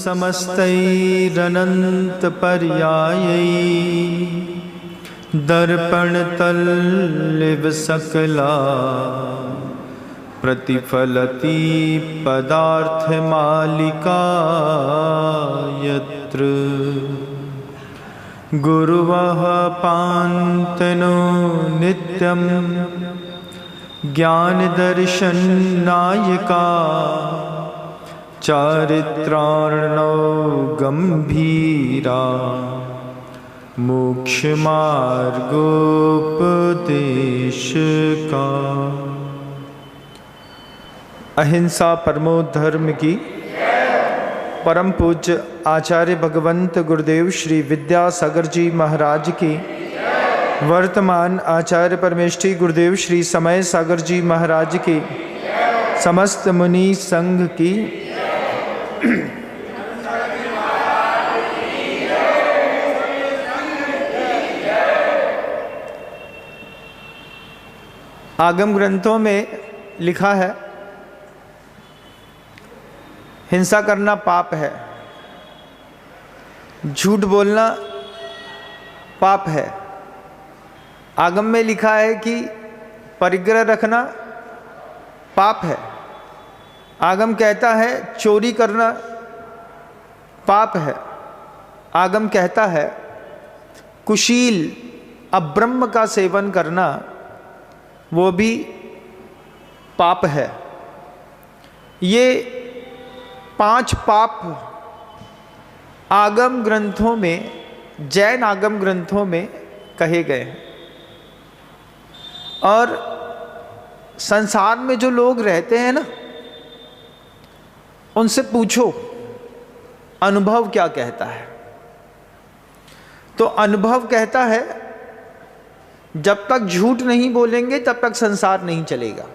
समस्तैरनन्तपर्यायै दर्पणतल्लिव सकला प्रतिफलति पदार्थमालिका यत्र गुरुवः पान्तनो नित्यं ज्ञानदर्शननायका चारित्रार्णौ गंभीरा मोक्षमार्गोपदेशका। अहिंसा परमो धर्म की परम पूज्य आचार्य भगवंत गुरुदेव श्री विद्यासागर जी महाराज की, वर्तमान आचार्य परमेष्ठी गुरुदेव श्री समय सागर जी महाराज की, समस्त मुनि संघ की, आगम ग्रंथों में लिखा है हिंसा करना पाप है, झूठ बोलना पाप है। आगम में लिखा है कि परिग्रह रखना पाप है। आगम कहता है चोरी करना पाप है। आगम कहता है कुशील अब्रह्म का सेवन करना वो भी पाप है। ये 5 पाप आगम ग्रंथों में, जैन आगम ग्रंथों में कहे गए हैं। और संसार में जो लोग रहते हैं ना, उनसे पूछो अनुभव क्या कहता है। तो अनुभव कहता है जब तक झूठ नहीं बोलेंगे तब तक संसार नहीं चलेगा।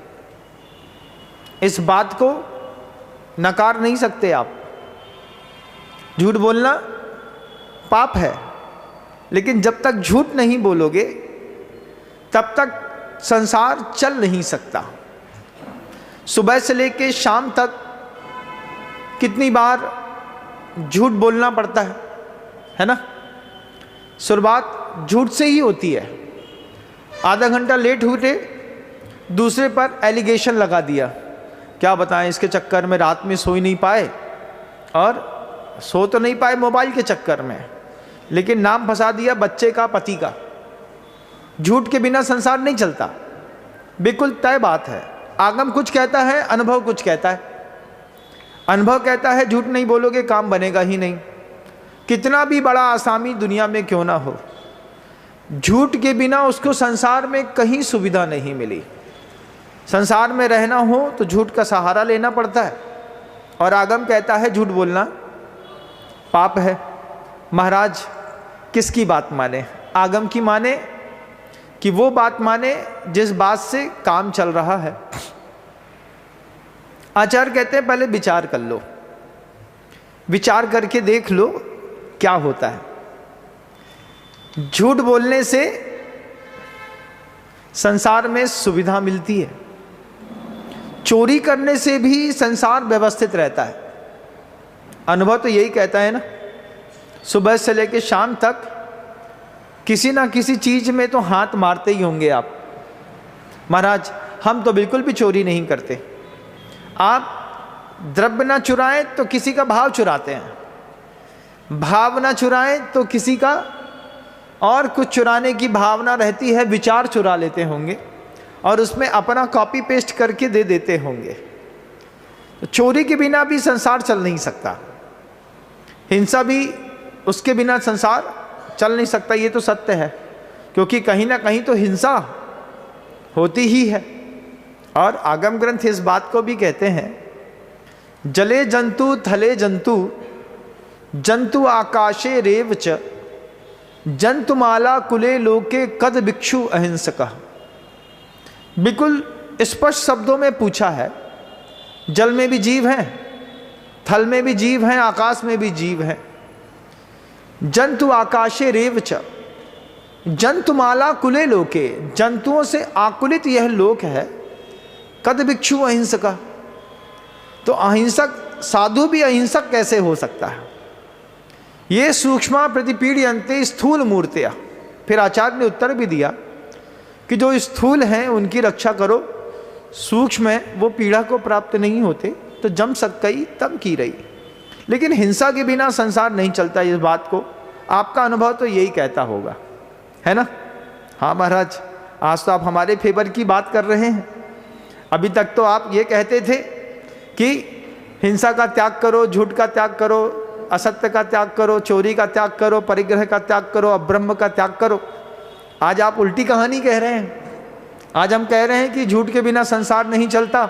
इस बात को नकार नहीं सकते आप। झूठ बोलना पाप है, लेकिन जब तक झूठ नहीं बोलोगे तब तक संसार चल नहीं सकता। सुबह से लेकर शाम तक कितनी बार झूठ बोलना पड़ता है ना। शुरुआत झूठ से ही होती है। आधा घंटा लेट हुए, दूसरे पर एलिगेशन लगा दिया। क्या बताएं, इसके चक्कर में रात में सो ही नहीं पाए, और सो तो नहीं पाए मोबाइल के चक्कर में, लेकिन नाम फंसा दिया बच्चे का, पति का। झूठ के बिना संसार नहीं चलता, बिल्कुल तय बात है। आगम कुछ कहता है, अनुभव कुछ कहता है। अनुभव कहता है झूठ नहीं बोलोगे काम बनेगा ही नहीं, कितना भी बड़ा आसामी दुनिया में क्यों ना हो। झूठ के बिना उसको संसार में कहीं सुविधा नहीं मिली। संसार में रहना हो तो झूठ का सहारा लेना पड़ता है। और आगम कहता है झूठ बोलना पाप है। महाराज किसकी बात माने? आगम की माने कि वो बात माने जिस बात से काम चल रहा है। आचार्य कहते हैं पहले विचार कर लो, विचार करके देख लो क्या होता है। झूठ बोलने से संसार में सुविधा मिलती है। चोरी करने से भी संसार व्यवस्थित रहता है। अनुभव तो यही कहता है ना, सुबह से लेकर शाम तक किसी ना किसी चीज में तो हाथ मारते ही होंगे आप। महाराज हम तो बिल्कुल भी चोरी नहीं करते। आप द्रव्य ना चुराएं तो किसी का भाव चुराते हैं, भाव ना चुराएं तो किसी का और कुछ चुराने की भावना रहती है, विचार चुरा लेते होंगे और उसमें अपना कॉपी पेस्ट करके दे देते होंगे। तो चोरी के बिना भी संसार चल नहीं सकता, हिंसा भी उसके बिना संसार चल नहीं सकता। ये तो सत्य है, क्योंकि कहीं ना कहीं तो हिंसा होती ही है। और आगम ग्रंथ इस बात को भी कहते हैं, जले जंतु थले जंतु जंतु आकाशे रेव च जंतुमाला कुले लोके कद भिक्षु अहिंसक। बिल्कुल स्पष्ट शब्दों में पूछा है। जल में भी जीव हैं, थल में भी जीव हैं, आकाश में भी जीव हैं। जंतु आकाशे रेव च जंतुमाला कुले लोके, जंतुओं से आकुलित यह लोक है। कद भिक्षु अहिंसक, तो अहिंसक साधु भी अहिंसक कैसे हो सकता है? ये सूक्ष्म प्रतिपीड्यन्ते स्थूल मूर्तियाँ। फिर आचार्य ने उत्तर भी दिया कि जो स्थूल हैं उनकी रक्षा करो, सूक्ष्म है वो पीड़ा को प्राप्त नहीं होते, तो जम सकई तब की रही। लेकिन हिंसा के बिना संसार नहीं चलता, इस बात को आपका अनुभव तो यही कहता होगा, है ना? हाँ महाराज, आज तो आप हमारे फेवर की बात कर रहे हैं। अभी तक तो आप ये कहते थे कि हिंसा का त्याग करो, झूठ का त्याग करो, असत्य का त्याग करो, चोरी का त्याग करो, परिग्रह का त्याग करो, अब्रह्म का त्याग करो। आज आप उल्टी कहानी कह रहे हैं। आज हम कह रहे हैं कि झूठ के बिना संसार नहीं चलता,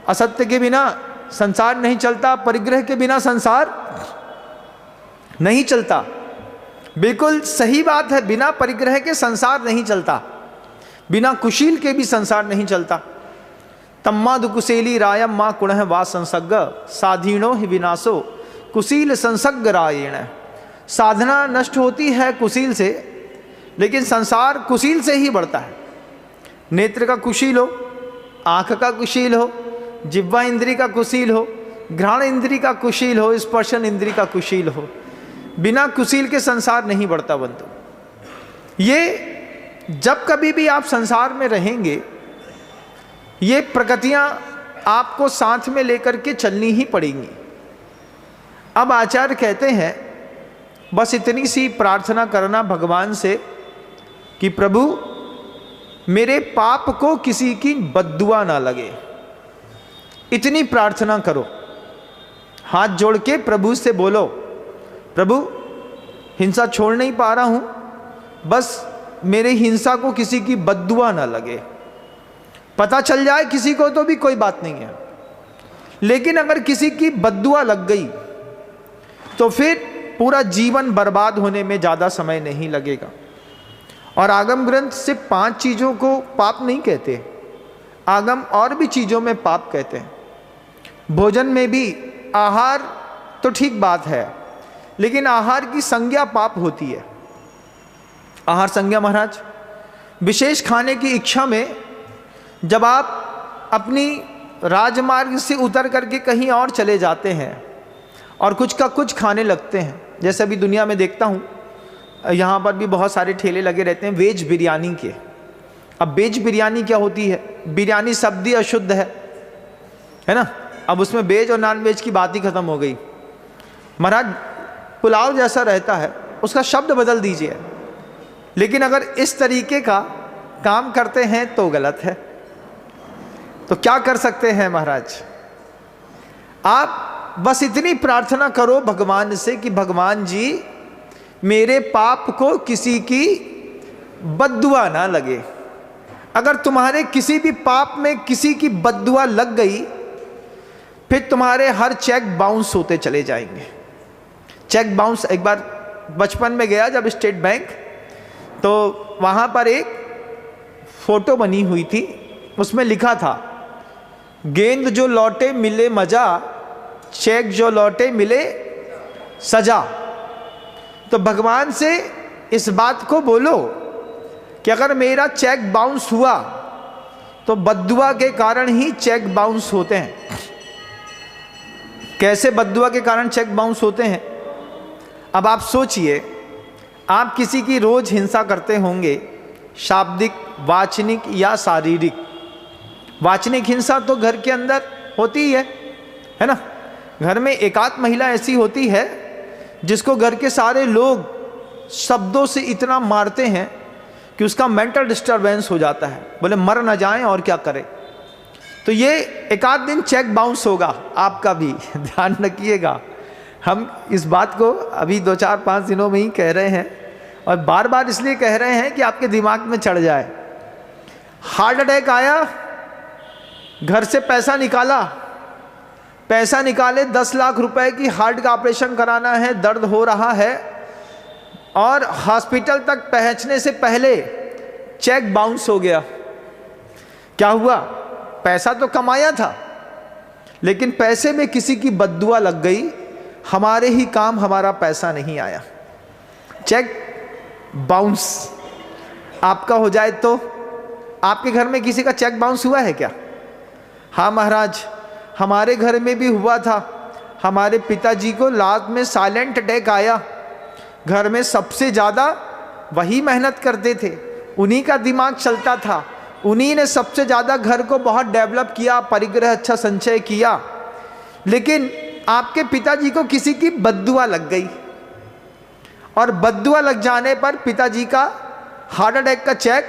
असत्य के बिना संसार नहीं चलता, परिग्रह के बिना संसार नहीं चलता। बिल्कुल सही बात है, बिना परिग्रह के संसार नहीं चलता, बिना कुशील के भी संसार नहीं चलता। तम्मादु कुशेली रायम माँ कुणः वा संसग्ग साधीनो ही विनाशो कुशील संसग्ग रायेण। साधना नष्ट होती है कुशील से, लेकिन संसार कुशील से ही बढ़ता है। नेत्र का कुशील हो, आँख का कुशील हो, जिह्वा इंद्री का कुशील हो, घ्राण इंद्री का कुशील हो, स्पर्शन इंद्री का कुशील हो, बिना कुशील के संसार नहीं बढ़ता बंधु। ये जब कभी भी आप संसार में रहेंगे, ये प्रकृतियां आपको साथ में लेकर के चलनी ही पड़ेंगी। अब आचार्य कहते हैं बस इतनी सी प्रार्थना करना भगवान से कि प्रभु मेरे पाप को किसी की बद्दुआ ना लगे, इतनी प्रार्थना करो। हाथ जोड़ के प्रभु से बोलो, प्रभु हिंसा छोड़ नहीं पा रहा हूं, बस मेरे हिंसा को किसी की बद्दुआ ना लगे। पता चल जाए किसी को तो भी कोई बात नहीं है, लेकिन अगर किसी की बद्दुआ लग गई तो फिर पूरा जीवन बर्बाद होने में ज़्यादा समय नहीं लगेगा। और आगम ग्रंथ सिर्फ 5 चीज़ों को पाप नहीं कहते, आगम और भी चीज़ों में पाप कहते हैं। भोजन में भी आहार तो ठीक बात है, लेकिन आहार की संज्ञा पाप होती है। आहार संज्ञा महाराज, विशेष खाने की इच्छा में जब आप अपनी राजमार्ग से उतर करके कहीं और चले जाते हैं और कुछ का कुछ खाने लगते हैं, जैसे अभी दुनिया में देखता हूँ, यहाँ पर भी बहुत सारे ठेले लगे रहते हैं वेज बिरयानी के। अब वेज बिरयानी क्या होती है? बिरयानी शब्द ही अशुद्ध है ना? अब उसमें वेज और नॉन वेज की बात ही खत्म हो गई। महाराज पुलाव जैसा रहता है उसका शब्द बदल दीजिए, लेकिन अगर इस तरीके का काम करते हैं तो गलत है। तो क्या कर सकते हैं महाराज? आप बस इतनी प्रार्थना करो भगवान से कि भगवान जी मेरे पाप को किसी की बद्दुआ ना लगे। अगर तुम्हारे किसी भी पाप में किसी की बद्दुआ लग गई, फिर तुम्हारे हर चेक बाउंस होते चले जाएंगे। चेक बाउंस, एक बार बचपन में गया जब स्टेट बैंक, तो वहाँ पर एक फोटो बनी हुई थी, उसमें लिखा था गेंद जो लौटे मिले मजा, चेक जो लौटे मिले सजा। तो भगवान से इस बात को बोलो कि अगर मेरा चेक बाउंस हुआ तो बद्दुआ के कारण ही चेक बाउंस होते हैं। कैसे बद्दुआ के कारण चेक बाउंस होते हैं? अब आप सोचिए, आप किसी की रोज हिंसा करते होंगे, शाब्दिक, वाचनिक या शारीरिक। वाचनिक हिंसा तो घर के अंदर होती ही है ना? घर में एकाध महिला ऐसी होती है जिसको घर के सारे लोग शब्दों से इतना मारते हैं कि उसका मेंटल डिस्टरबेंस हो जाता है, बोले मर ना जाएं और क्या करें। तो ये एकाध दिन चेक बाउंस होगा आपका भी, ध्यान रखिएगा। हम इस बात को अभी 2-4-5 दिनों में ही कह रहे हैं, और बार बार इसलिए कह रहे हैं कि आपके दिमाग में चढ़ जाए। हार्ट अटैक आया, घर से पैसा निकाले 10 लाख रुपए की हार्ट का ऑपरेशन कराना है, दर्द हो रहा है, और हॉस्पिटल तक पहुंचने से पहले चेक बाउंस हो गया। क्या हुआ? पैसा तो कमाया था, लेकिन पैसे में किसी की बद्दुआ लग गई, हमारे ही काम हमारा पैसा नहीं आया। चेक बाउंस आपका हो जाए तो आपके घर में किसी का चेक बाउंस हुआ है क्या? हाँ महाराज, हमारे घर में भी हुआ था। हमारे पिताजी को रात में साइलेंट अटैक आया। घर में सबसे ज़्यादा वही मेहनत करते थे, उन्हीं का दिमाग चलता था, उन्हीं ने सबसे ज़्यादा घर को बहुत डेवलप किया, परिग्रह अच्छा संचय किया। लेकिन आपके पिताजी को किसी की बद्दुआ लग गई, और बद्दुआ लग जाने पर पिताजी का हार्ट अटैक का चेक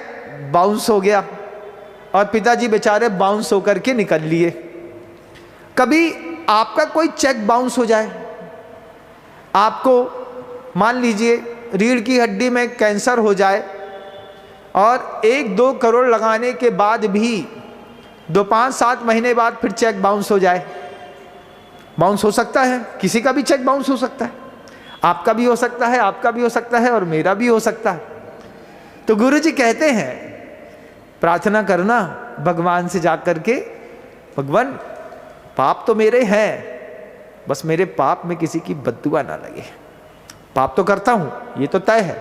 बाउंस हो गया, और पिताजी बेचारे बाउंस होकर के निकल लिए। कभी आपका कोई चेक बाउंस हो जाए, आपको मान लीजिए रीढ़ की हड्डी में कैंसर हो जाए, और 1-2 करोड़ लगाने के बाद भी 2-5-7 महीने बाद फिर चेक बाउंस हो जाए। बाउंस हो सकता है, किसी का भी चेक बाउंस हो सकता है, आपका भी हो सकता है, आपका भी हो सकता है, और मेरा भी हो सकता है। तो गुरुजी कहते हैं प्रार्थना करना भगवान से जाकर के, भगवान पाप तो मेरे हैं, बस मेरे पाप में किसी की बद्दुआ ना लगे। पाप तो करता हूं, ये तो तय है,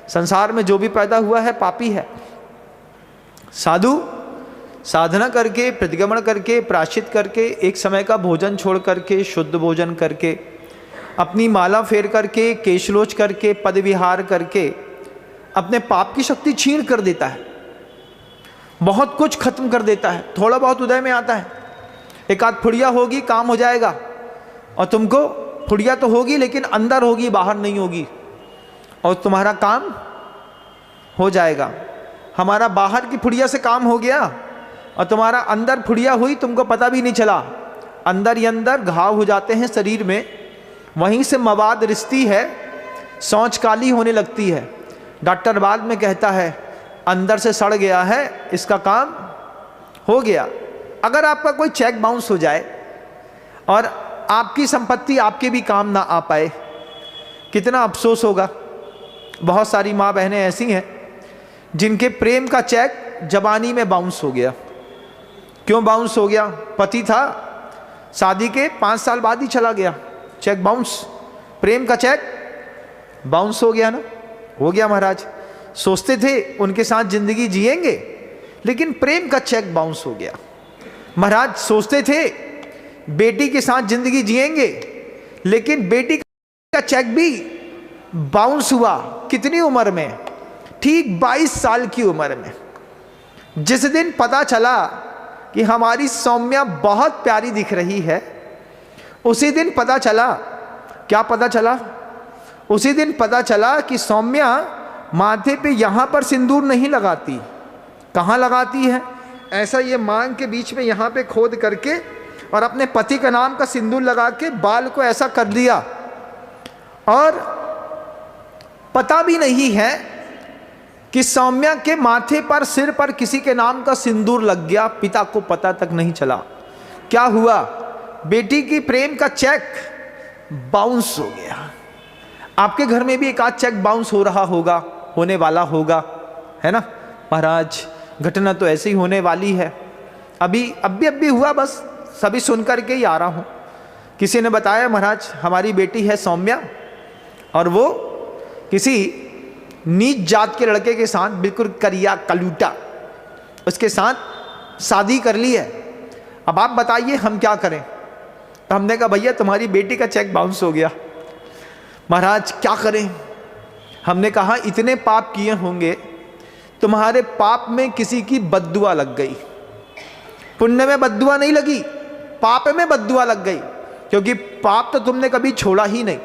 संसार में जो भी पैदा हुआ है पापी है। साधु साधना करके, प्रतिगमन करके, प्रायश्चित करके, एक समय का भोजन छोड़ करके, शुद्ध भोजन करके, अपनी माला फेर करके, केशलोच करके, पद विहार करके अपने पाप की शक्ति छीन कर देता है, बहुत कुछ खत्म कर देता है। थोड़ा बहुत उदय में आता है, एक आध फुड़िया होगी काम हो जाएगा, और तुमको फुड़िया तो होगी लेकिन अंदर होगी, बाहर नहीं होगी, और तुम्हारा काम हो जाएगा। हमारा बाहर की फुड़िया से काम हो गया और तुम्हारा अंदर फुड़िया हुई, तुमको पता भी नहीं चला। अंदर ही अंदर घाव हो जाते हैं शरीर में, वहीं से मवाद रिश्ती है, सोच काली होने लगती है। डॉक्टर बाद में कहता है अंदर से सड़ गया है, इसका काम हो गया। अगर आपका कोई चेक बाउंस हो जाए और आपकी संपत्ति आपके भी काम ना आ पाए, कितना अफसोस होगा। बहुत सारी माँ बहनें ऐसी हैं जिनके प्रेम का चेक जवानी में बाउंस हो गया। क्यों बाउंस हो गया? पति था, शादी के 5 साल बाद ही चला गया, चेक बाउंस। प्रेम का चेक बाउंस हो गया ना, हो गया महाराज। सोचते थे उनके साथ जिंदगी जिएंगे, लेकिन प्रेम का चेक बाउंस हो गया। महाराज सोचते थे बेटी के साथ जिंदगी जिएंगे, लेकिन बेटी का चेक भी बाउंस हुआ। कितनी उम्र में? ठीक 22 साल की उम्र में। जिस दिन पता चला कि हमारी सौम्या बहुत प्यारी दिख रही है, उसी दिन पता चला, क्या पता चला? उसी दिन पता चला कि सौम्या माथे पे यहाँ पर सिंदूर नहीं लगाती। कहाँ लगाती है? ऐसा ये मांग के बीच में यहाँ पे खोद करके, और अपने पति का नाम का सिंदूर लगा के बाल को ऐसा कर दिया, और पता भी नहीं है कि सौम्या के माथे पर, सिर पर किसी के नाम का सिंदूर लग गया। पिता को पता तक नहीं चला। क्या हुआ? बेटी की प्रेम का चेक बाउंस हो गया। आपके घर में भी एक आध चेक बाउंस हो रहा होगा, होने वाला होगा, है ना महाराज? घटना तो ऐसी ही होने वाली है। अभी हुआ, बस सभी सुन करके ही आ रहा हूँ। किसी ने बताया महाराज हमारी बेटी है सौम्या, और वो किसी नीच जात के लड़के के साथ, बिल्कुल करिया कलूटा, उसके साथ शादी कर ली है। अब आप बताइए हम क्या करें? तो हमने कहा भैया तुम्हारी बेटी का चेक बाउंस हो गया। महाराज क्या करें? हमने कहा इतने पाप किए होंगे, तुम्हारे पाप में किसी की बद्दुआ लग गई। पुण्य में बद्दुआ नहीं लगी, पाप में बद्दुआ लग गई, क्योंकि पाप तो तुमने कभी छोड़ा ही नहीं।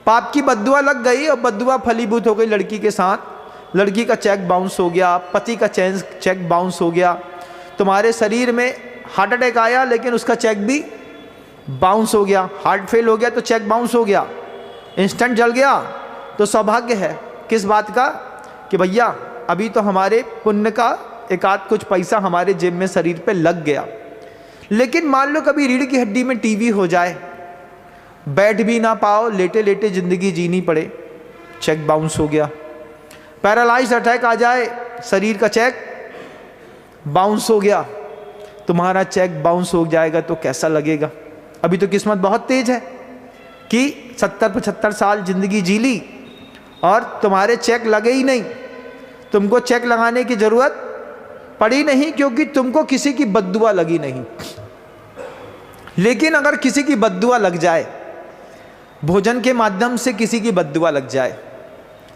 पाप की बद्दुआ लग गई, और बद्दुआ फलीभूत हो गई लड़की के साथ। लड़की का चेक बाउंस हो गया, पति का चेक बाउंस हो गया। तुम्हारे शरीर में हार्ट अटैक आया, लेकिन उसका चेक भी बाउंस हो गया। हार्ट फेल हो गया तो चेक बाउंस हो गया। इंस्टेंट जल गया तो सौभाग्य है किस बात का? कि भैया अभी तो हमारे पुण्य का एक आध कुछ पैसा हमारे जेब में, शरीर पे लग गया। लेकिन मान लो कभी रीढ़ की हड्डी में टीवी हो जाए, बैठ भी ना पाओ, लेटे लेटे जिंदगी जीनी पड़े, चेक बाउंस हो गया। पैरालाइज अटैक आ जाए, शरीर का चेक बाउंस हो गया। तुम्हारा चेक बाउंस हो जाएगा तो कैसा लगेगा? अभी तो किस्मत बहुत तेज है कि 70-75 साल जिंदगी जी ली और तुम्हारे चेक लगे ही नहीं। तुमको चेक लगाने की जरूरत पड़ी नहीं, क्योंकि तुमको किसी की बद्दुआ लगी नहीं। लेकिन अगर किसी की बद्दुआ लग जाए, भोजन के माध्यम से किसी की बद्दुआ लग जाए,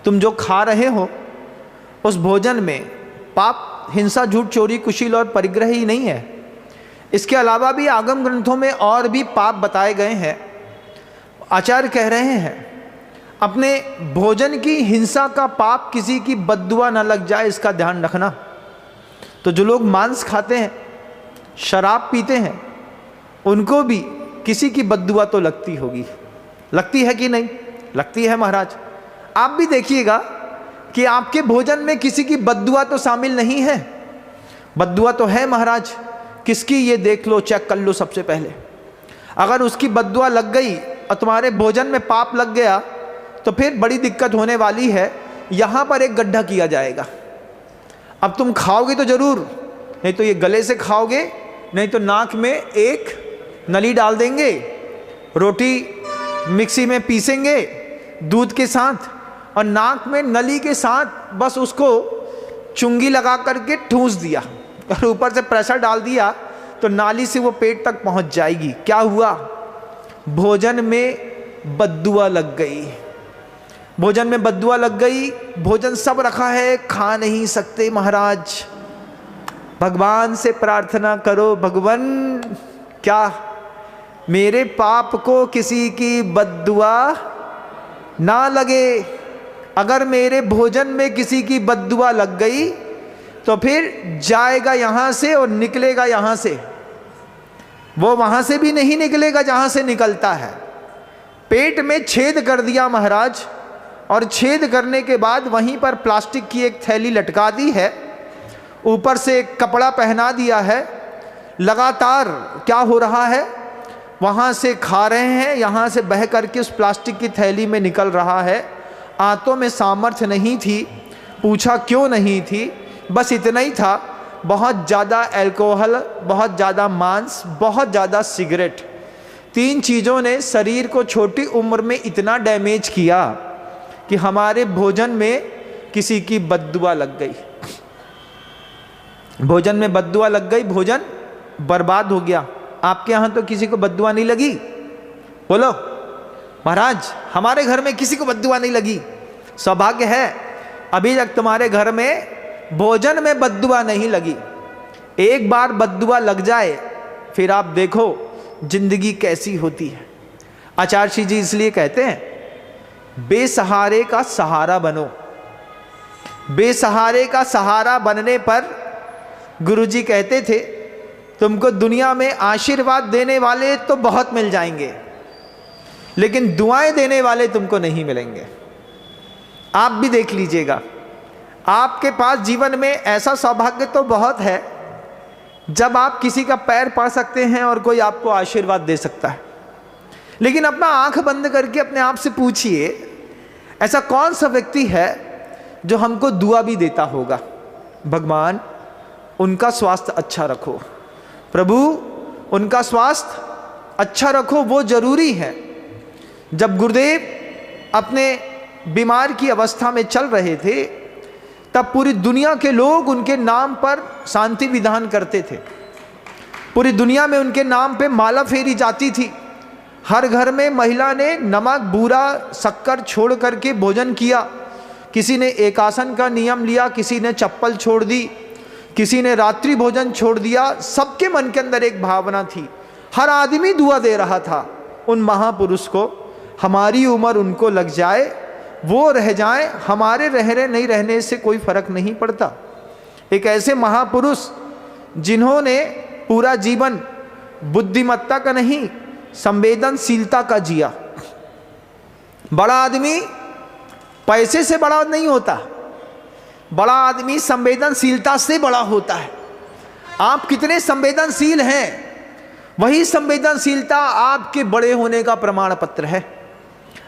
तुम जो खा रहे हो उस भोजन में पाप, हिंसा, झूठ, चोरी, कुशील और परिग्रह ही नहीं है, इसके अलावा भी आगम ग्रंथों में और भी पाप बताए गए हैं। आचार्य कह रहे हैं अपने भोजन की हिंसा का पाप किसी की बद्दुआ न लग जाए, इसका ध्यान रखना। तो जो लोग मांस खाते हैं, शराब पीते हैं, उनको भी किसी की बद्दुआ तो लगती होगी। लगती है कि नहीं? लगती है महाराज। आप भी देखिएगा कि आपके भोजन में किसी की बद्दुआ तो शामिल नहीं है। बद्दुआ तो है महाराज, किसकी ये देख लो, चेक कर लो सबसे पहले। अगर उसकी बद्दुआ लग गई और तुम्हारे भोजन में पाप लग गया तो फिर बड़ी दिक्कत होने वाली है। यहाँ पर एक गड्ढा किया जाएगा। अब तुम खाओगे तो जरूर, नहीं तो ये गले से खाओगे, नहीं तो नाक में एक नली डाल देंगे, रोटी मिक्सी में पीसेंगे दूध के साथ, और नाक में नली के साथ बस उसको चुंगी लगा करके ठूंस दिया और ऊपर से प्रेशर डाल दिया तो नाली से वो पेट तक पहुंच जाएगी। क्या हुआ? भोजन में बद्दुआ लग गई। भोजन में बद्दुआ लग गई, भोजन सब रखा है, खा नहीं सकते महाराज। भगवान से प्रार्थना करो, भगवान क्या मेरे पाप को किसी की बद्दुआ ना लगे। अगर मेरे भोजन में किसी की बद्दुआ लग गई तो फिर जाएगा यहाँ से और निकलेगा यहाँ से। वो वहाँ से भी नहीं निकलेगा जहाँ से निकलता है। पेट में छेद कर दिया महाराज, और छेद करने के बाद वहीं पर प्लास्टिक की एक थैली लटका दी है, ऊपर से एक कपड़ा पहना दिया है। लगातार क्या हो रहा है, वहाँ से खा रहे हैं, यहाँ से बह करके उस प्लास्टिक की थैली में निकल रहा है। आंतों में सामर्थ्य नहीं थी, पूछा क्यों नहीं थी, बस इतना ही था, बहुत ज़्यादा अल्कोहल, बहुत ज़्यादा मांस, बहुत ज़्यादा सिगरेट, तीन चीज़ों ने शरीर को छोटी उम्र में इतना डैमेज किया कि हमारे भोजन में किसी की बद्दुआ लग गई। भोजन में बद्दुआ लग गई, भोजन बर्बाद हो गया। आपके यहाँ तो किसी को बद्दुआ नहीं लगी? बोलो महाराज, हमारे घर में किसी को बद्दुआ नहीं लगी। सौभाग्य है अभी तक तुम्हारे घर में भोजन में बद्दुआ नहीं लगी। एक बार बद्दुआ लग जाए फिर आप देखो जिंदगी कैसी होती है। आचार्य श्री जी इसलिए कहते हैं बेसहारे का सहारा बनो। बेसहारे का सहारा बनने पर गुरुजी कहते थे तुमको दुनिया में आशीर्वाद देने वाले तो बहुत मिल जाएंगे, लेकिन दुआएं देने वाले तुमको नहीं मिलेंगे। आप भी देख लीजिएगा, आपके पास जीवन में ऐसा सौभाग्य तो बहुत है जब आप किसी का पैर पड़ सकते हैं और कोई आपको आशीर्वाद दे सकता है। लेकिन अपना आंख बंद करके अपने आप से पूछिए, ऐसा कौन सा व्यक्ति है जो हमको दुआ भी देता होगा, भगवान उनका स्वास्थ्य अच्छा रखो, प्रभु उनका स्वास्थ्य अच्छा रखो। वो जरूरी है। जब गुरुदेव अपने बीमार की अवस्था में चल रहे थे तब पूरी दुनिया के लोग उनके नाम पर शांति विधान करते थे। पूरी दुनिया में उनके नाम पे माला फेरी जाती थी। हर घर में महिला ने नमक, बूरा, शक्कर छोड़ करके भोजन किया। किसी ने एकासन का नियम लिया, किसी ने चप्पल छोड़ दी, किसी ने रात्रि भोजन छोड़ दिया। सबके मन के अंदर एक भावना थी, हर आदमी दुआ दे रहा था उन महापुरुष को, हमारी उम्र उनको लग जाए, वो रह जाएं, हमारे रहने नहीं रहने से कोई फर्क नहीं पड़ता। एक ऐसे महापुरुष जिन्होंने पूरा जीवन बुद्धिमत्ता का नहीं, संवेदनशीलता का जिया। बड़ा आदमी पैसे से बड़ा नहीं होता, बड़ा आदमी संवेदनशीलता से बड़ा होता है। आप कितने संवेदनशील हैं, वही संवेदनशीलता आपके बड़े होने का प्रमाण पत्र है।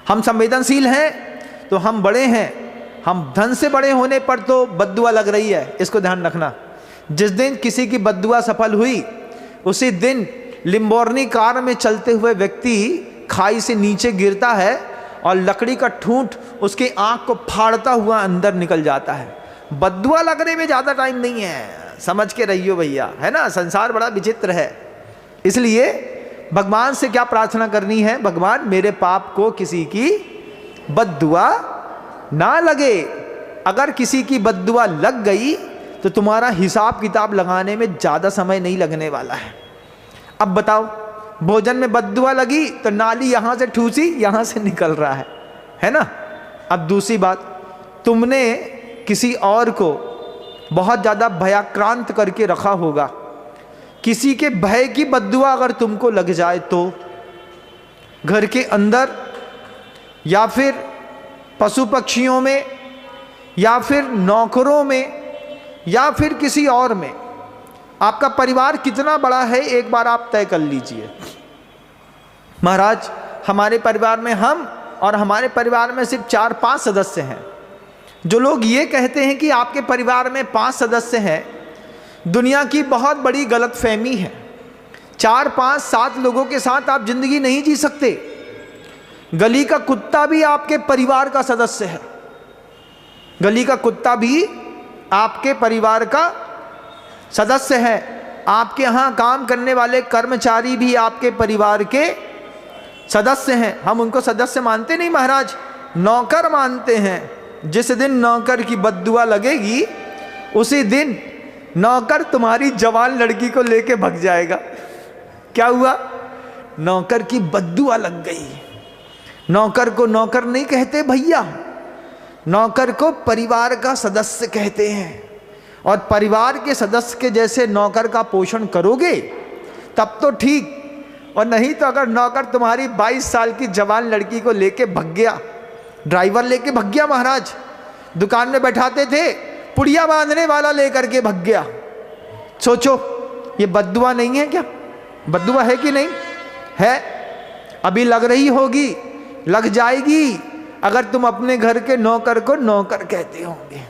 हम संवेदनशील हैं तो हम बड़े हैं, हम धन से बड़े होने पर तो बद्दुआ लग रही है, इसको ध्यान रखना। जिस दिन किसी की बद्दुआ सफल हुई उसी दिन लिम्बोर्नी कार में चलते हुए व्यक्ति खाई से नीचे गिरता है और लकड़ी का ठूंठ उसकी आंख को फाड़ता हुआ अंदर निकल जाता है। बद्दुआ लगने में ज़्यादा टाइम नहीं है, समझ के रहियो भैया, है ना। संसार बड़ा विचित्र है, इसलिए भगवान से क्या प्रार्थना करनी है? भगवान मेरे पाप को किसी की बद्दुआ ना लगे। अगर किसी की बद्दुआ लग गई तो तुम्हारा हिसाब किताब लगाने में ज़्यादा समय नहीं लगने वाला है। अब बताओ, भोजन में बद्दुआ लगी तो नाली यहाँ से ठूसी, यहाँ से निकल रहा है ना। अब दूसरी बात, तुमने किसी और को बहुत ज़्यादा भयाक्रांत करके रखा होगा, किसी के भय की बद्दुआ अगर तुमको लग जाए तो घर के अंदर या फिर पशु पक्षियों में या फिर नौकरों में या फिर किसी और में, आपका परिवार कितना बड़ा है एक बार आप तय कर लीजिए। महाराज हमारे परिवार में हम और हमारे परिवार में सिर्फ 4-5 सदस्य हैं। जो लोग ये कहते हैं कि आपके परिवार में 5 सदस्य हैं, दुनिया की बहुत बड़ी गलतफहमी है। 4-5-7 लोगों के साथ आप जिंदगी नहीं जी सकते। गली का कुत्ता भी आपके परिवार का सदस्य है। गली का कुत्ता भी आपके परिवार का सदस्य है। आपके यहाँ काम करने वाले कर्मचारी भी आपके परिवार के सदस्य हैं। हम उनको सदस्य मानते नहीं महाराज, नौकर मानते हैं। जिस दिन नौकर की बद्दुआ लगेगी उसी दिन नौकर तुम्हारी जवान लड़की को लेके भग जाएगा। क्या हुआ? नौकर की बद्दुआ लग गई। नौकर को नौकर नहीं कहते भैया, नौकर को परिवार का सदस्य कहते हैं। और परिवार के सदस्य के जैसे नौकर का पोषण करोगे तब तो ठीक, और नहीं तो अगर नौकर तुम्हारी 22 साल की जवान लड़की को लेके भग गया, ड्राइवर लेके भग गया महाराज, दुकान में बैठाते थे, पुड़िया बांधने वाला लेकर के भग गया, सोचो ये बद्दुआ नहीं है क्या? बद्दुआ है कि नहीं है? अभी लग रही होगी, लग जाएगी अगर तुम अपने घर के नौकर को नौकर कहते होंगे।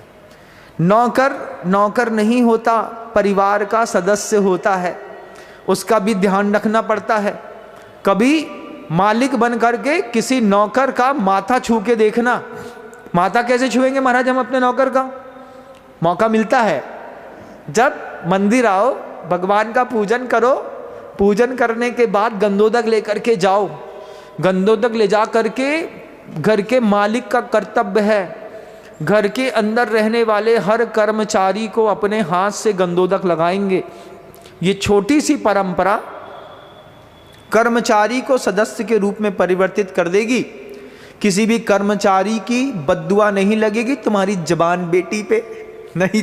नौकर नौकर नहीं होता, परिवार का सदस्य होता है, उसका भी ध्यान रखना पड़ता है। कभी मालिक बन करके किसी नौकर का माथा छू के देखना। माथा कैसे छुएंगे महाराज हम अपने नौकर का? मौका मिलता है जब मंदिर आओ, भगवान का पूजन करो, पूजन करने के बाद गंदोदक लेकर के जाओ। गंदोदक ले जा करके घर के मालिक का कर्तव्य है, घर के अंदर रहने वाले हर कर्मचारी को अपने हाथ से गंदोदक लगाएंगे। ये छोटी सी परंपरा कर्मचारी को सदस्य के रूप में परिवर्तित कर देगी। किसी भी कर्मचारी की बद्दुआ नहीं लगेगी तुम्हारी जवान बेटी पे। नहीं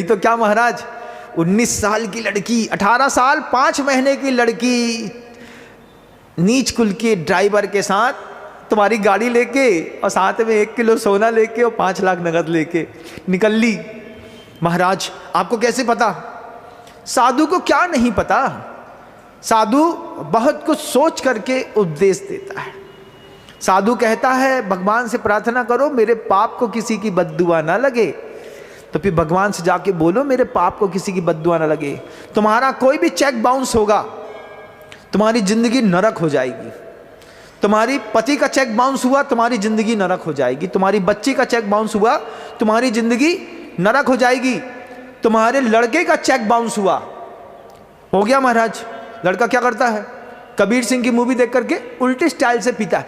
तो क्या महाराज, 19 साल की लड़की, 18 साल 5 महीने की लड़की नीच कुल के ड्राइवर के साथ तुम्हारी गाड़ी लेके और साथ में 1 किलो सोना लेके और 5 लाख नगद लेके निकल ली। महाराज आपको कैसे पता? साधु को क्या नहीं पता? साधु बहुत कुछ सोच करके उपदेश देता है। साधु कहता है भगवान से प्रार्थना करो मेरे पाप को किसी की बद्दुआ ना लगे। तो फिर भगवान से जाके बोलो मेरे पाप को किसी की बद्दुआ ना लगे। तुम्हारा कोई भी चेक बाउंस होगा, तुम्हारी जिंदगी नरक हो जाएगी। तुम्हारी पति का चेक बाउंस हुआ, तुम्हारी जिंदगी नरक हो जाएगी। तुम्हारी बच्ची का चेक बाउंस हुआ, तुम्हारी जिंदगी नरक हो जाएगी। तुम्हारे लड़के का चेक बाउंस हुआ, हो गया महाराज। लड़का क्या करता है? कबीर सिंह की मूवी देख करके उल्टी स्टाइल से पीता है।